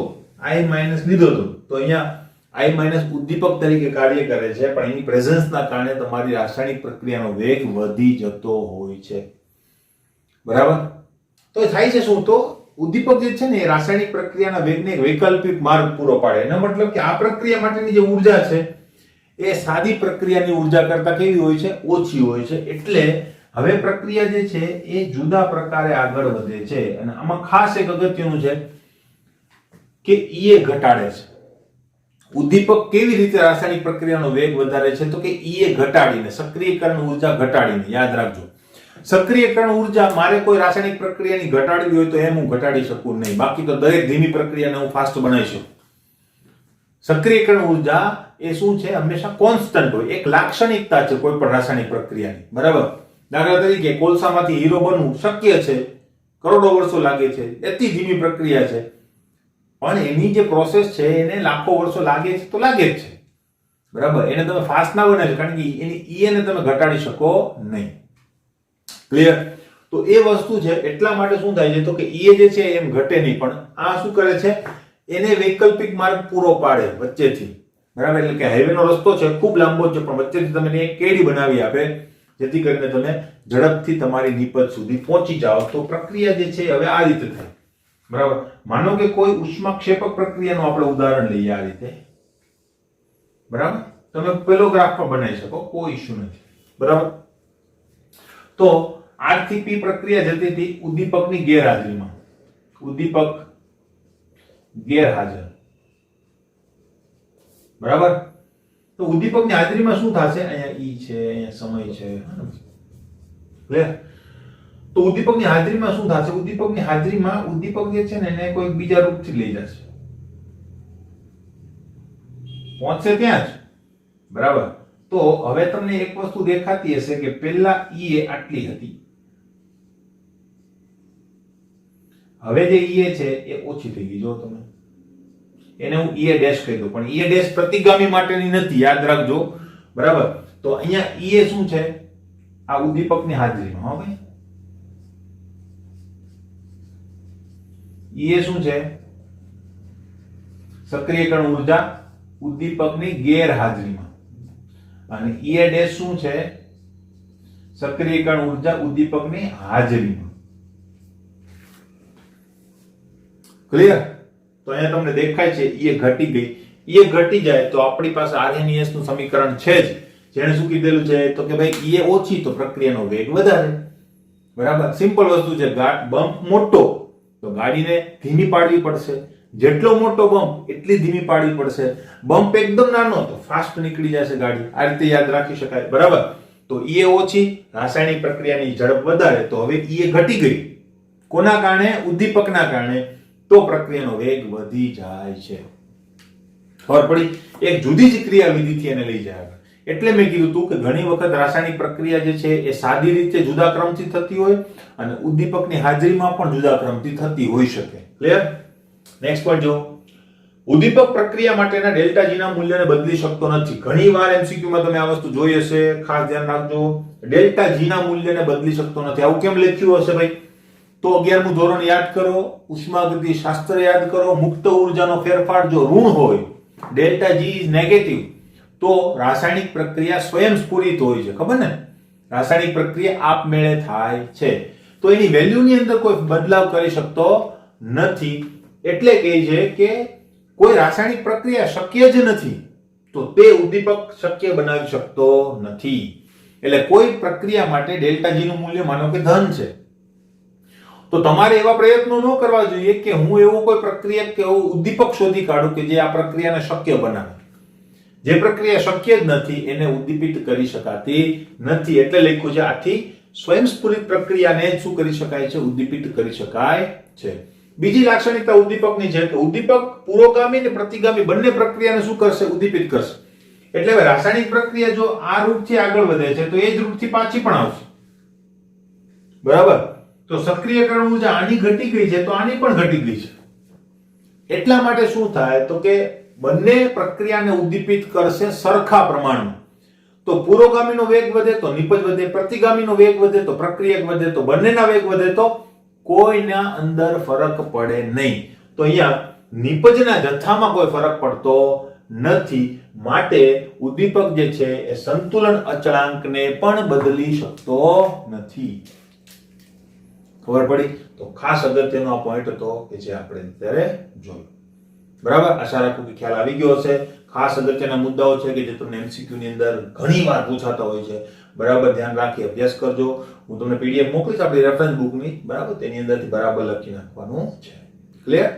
I- લીધો હતો, તો અહીંયા I- ઉદ્દીપક તરીકે કાર્ય કરે છે, પણ એની પ્રેઝન્સના કારણે તમારી રાસાયણિક પ્રક્રિયાનો વેગ વધી જતો હોય છે બરાબર. તો એ થાય છે શું, તો ઉદ્દીપક જે છે ને એ રાસાયણિક પ્રક્રિયાના વેગને એક વૈકલ્પિક માર્ગ પૂરો પાડે. એનો મતલબ કે આ પ્રક્રિયા માટેની જે ઉર્જા છે એ સાદી પ્રક્રિયાની ઉર્જા કરતા કેવી હોય છે, ઓછી હોય છે. એટલે હવે પ્રક્રિયા જે છે એ જુદા પ્રકારે આગળ વધે છે. અને આમાં ખાસ એક અગત્યનું છે કે ઈએ ઘટાડે છે. ઉદ્દીપક કેવી રીતે રાસાયણિક પ્રક્રિયાનો વેગ વધારે છે, તો કે ઈએ ઘટાડીને, સક્રિયકરણ ઉર્જા ઘટાડીને. યાદ રાખજો, સક્રિયકરણ ઉર્જા મારે કોઈ રાસાયણિક પ્રક્રિયાની ઘટાડવી હોય તો એમ હું ઘટાડી શકું નહીં, બાકી તો દરેક ધીમી પ્રક્રિયાને હું ફાસ્ટ બનાવી શકું. સક્રિયકરણ ઉર્જા એ શું છે, હંમેશા કોન્સ્ટન્ટ હોય, એક લાક્ષણિકતા છે કોઈ પણ રાસાયણિક પ્રક્રિયાની બરાબર. દાખલા તરીકે કોલસામાંથી હીરો બનવું શક્ય છે, કરોડો વર્ષો લાગે છે, અતિ ધીમી પ્રક્રિયા છે, પણ એની જે પ્રોસેસ છે એને લાખો વર્ષો લાગે છે તો લાગે જ છે, બરાબર. એને તમે ફાસ્ટ ના બનાવી, કારણ કે એની ઈને તમે ઘટાડી શકો નહીં. ક્લિયર? તો એ વસ્તુ છે, એટલા માટે શું થાય છે તો કે જે છે એમ ઘટે નહીં, પણ આ શું કરે છે, એને વૈકલ્પિક માર્ગ પૂરો પાડે વચ્ચેથી, બરાબર. એટલે કે હાઈવે નો રસ્તો છે ખૂબ લાંબો છે, પણ વચ્ચેથી તમને એક કેડી બનાવી આપે, જેથી કરીને તમે ઝડપથી તમારી નિપજ સુધી પહોંચી જાઓ. તો પ્રક્રિયા જે છે હવે આ રીતે થાય, બરાબર. માનો કે કોઈ ઉષ્માક્ષેપક પ્રક્રિયાનું આપણે ઉદાહરણ લઈએ આ રીતે, બરાબર. તમે પેલો ગ્રાફ પણ બનાવી શકો, કોઈ ઇશ્યુ નથી, બરાબર. તો R થી P પ્રક્રિયા જતી હતી ઉદ્દીપકની ગેરહાજરીમાં, ઉદ્દીપક ગેરહાજર, બરાબર. તો ઉદ્દીપકની હાજરીમાં શું થશે, અહીંયા E છે, અહીંયા સમય છે, ક્લિયર? તો ઉદ્દીપકની હાજરીમાં શું થશે, ઉદ્દીપકની હાજરીમાં ઉદ્દીપક જે છે ને એને કોઈ બીજા રૂપથી લઈ જશે, પહોંચશે ત્યાં જ, બરાબર. તો હવે તમને એક વસ્તુ દેખાતી હશે કે પહેલા E એ આટલી હતી, હવે જે E છે એ ઓછી થઈ ગઈ. જો તમે એને હું E ડેશ કહી દઉં, પણ E ડેશ પ્રતિગામી માટેની નથી, યાદ રાખજો, બરાબર. તો અહીંયા E શું છે, આ ઉદ્દીપકની હાજરીમાં, હા ભાઈ, E શું છે, સક્રિયકરણ ઊર્જા ઉદ્દીપકની ગેરહાજરીમાં, અને E ડેશ શું છે, સક્રિયકરણ ઊર્જા ઉદ્દીપકની હાજરીમાં. ક્લિયર? તો અહીંયા તમને દેખાય છે E ઘટી ગઈ. E ઘટી જાય તો આપણી પાસે RMS નું સમીકરણ છે જ, જેણે શું કીધેલું છે તો કે ભાઈ E ઓછી તો પ્રક્રિયાનો વેગ વધારે, બરાબર. સિમ્પલ વસ્તુ છે. બમ્પ મોટો તો ગાડીને ધીમી પાડવી પડશે, જેટલો મોટો બમ્પ એટલી ધીમી પાડવી પડશે. બમ્પ એકદમ નાનો તો ફાસ્ટ નીકળી જશે ગાડી. આ રીતે યાદ રાખી શકાય, બરાબર. તો E ઓછી, રાસાયણિક પ્રક્રિયાની ઝડપ વધારે, તો હવે E ઘટી ગઈ. કોના કારણે? ઉદ્દીપકના કારણે. તો પ્રક્રિયાનો વેગ વધી જાય છે. ખબર પડી? એક જુદી જ ક્રિયાવિધિથી એને લઈ જાય. એટલે મેં કીધું તું કે ઘણી વખત રાસાયણિક પ્રક્રિયા જે છે એ સાદી રીતે જુદા ક્રમથી થતી હોય અને ઉદ્દીપકની હાજરીમાં પણ જુદા ક્રમથી થતી હોઈ શકે. ક્લિયર? નેક્સ્ટ પોઈન્ટ જો, ઉદ્દીપક પ્રક્રિયા માટેના ડેલ્ટા G ના મૂલ્યને બદલી શકતો નથી. ઘણીવાર MCQ માં તમે આ વસ્તુ જોઈ હશે, ખાસ ધ્યાન રાખજો. ડેલ્ટા G ના મૂલ્યને બદલી શકતો નથી. આવું કેમ લખ્યું હશે ભાઈ? તો 11મું ધોરણ યાદ કરો, ઉષ્માગતિ શાસ્ત્ર યાદ કરો. મુક્ત ઊર્જાનો ફેરફાર જો ઋણ હોય, ડેલ્ટા G ઇઝ નેગેટિવ, તો રાસાયણિક પ્રક્રિયા સ્વયંસ્ફુરિત હોય છે. ખબર ને? રાસાયણિક પ્રક્રિયા આપમેળે થાય છે, તો એની વેલ્યુની અંદર કોઈ બદલાવ કરી શકતો નથી. એટલે કહે છે કે કોઈ રાસાયણિક પ્રક્રિયા શક્ય જ નથી, તો તે ઉદ્દીપક શક્ય બનાવી શકતો નથી. એટલે કોઈ પ્રક્રિયા માટે ડેલ્ટા G નું મૂલ્ય માનો કે ધન છે, તો તમારે એવા પ્રયત્નો ન કરવા જોઈએ કે હું એવું કોઈ પ્રક્રિયા કે એવું ઉદ્દીપક શોધી કાઢું કે જે આ પ્રક્રિયાને શક્ય બનાવે. જે પ્રક્રિયા શક્ય જ નથી એને ઉદ્દીપિત કરી શકાતી નથી. એટલે લખ્યું છે આથી સ્વયંસ્ફુરિત પ્રક્રિયાને શું કરી શકાય છે? ઉદ્દીપિત કરી શકાય છે. બીજી લાક્ષણિકતા ઉદ્દીપકની છે કે ઉદ્દીપક પુરોગામી અને પ્રતિગામી બંને પ્રક્રિયાને શું કરશે? ઉદ્દીપિત કરશે. એટલે હવે રાસાયણિક પ્રક્રિયા જો આ રૂટથી આગળ વધે છે તો એ જ રૂટથી પાછી પણ આવશે, બરાબર. તો સક્રિયકરણ ઊર્જા આની ઘટી ગઈ છે તો આની પણ ઘટી ગઈ છે. એટલા માટે શું થાય તો કે બંને પ્રક્રિયાને ઉદ્દીપિત કરશે સરખા પ્રમાણમાં. તો પુરોગામીનો વેગ વધે તો નિપજ વધે, પ્રતિગામીનો વેગ વધે તો પ્રક્રિયક વધે, તો બંનેના વેગ વધે તો કોઈના અંદર ફરક પડે નહીં. તો અહીંયા નિપજના જથ્થામાં કોઈ ફરક પડતો નથી. માટે ઉદ્દીપક જે છે એ સંતુલન અચળાંકને પણ બદલી શકતો નથી. ખબર પડી? તો ખાસ અગત્યનો આ પોઈન્ટ હતો કે જે આપણે અત્યારે જોયું, બરાબર. આશા રાખું કે ખ્યાલ આવી ગયો હશે. ખાસ અગત્યના મુદ્દાઓ છે કે જે તમને MCQ ની અંદર ઘણીવાર પૂછાતા હોય છે, બરાબર. ધ્યાન રાખી અભ્યાસ કરજો. હું તમને PDF મોકલીશ આપણી રેફરન્સ બુકની, બરાબર. તેની અંદરથી બરાબર લખી નાખવાનું છે. ક્લિયર?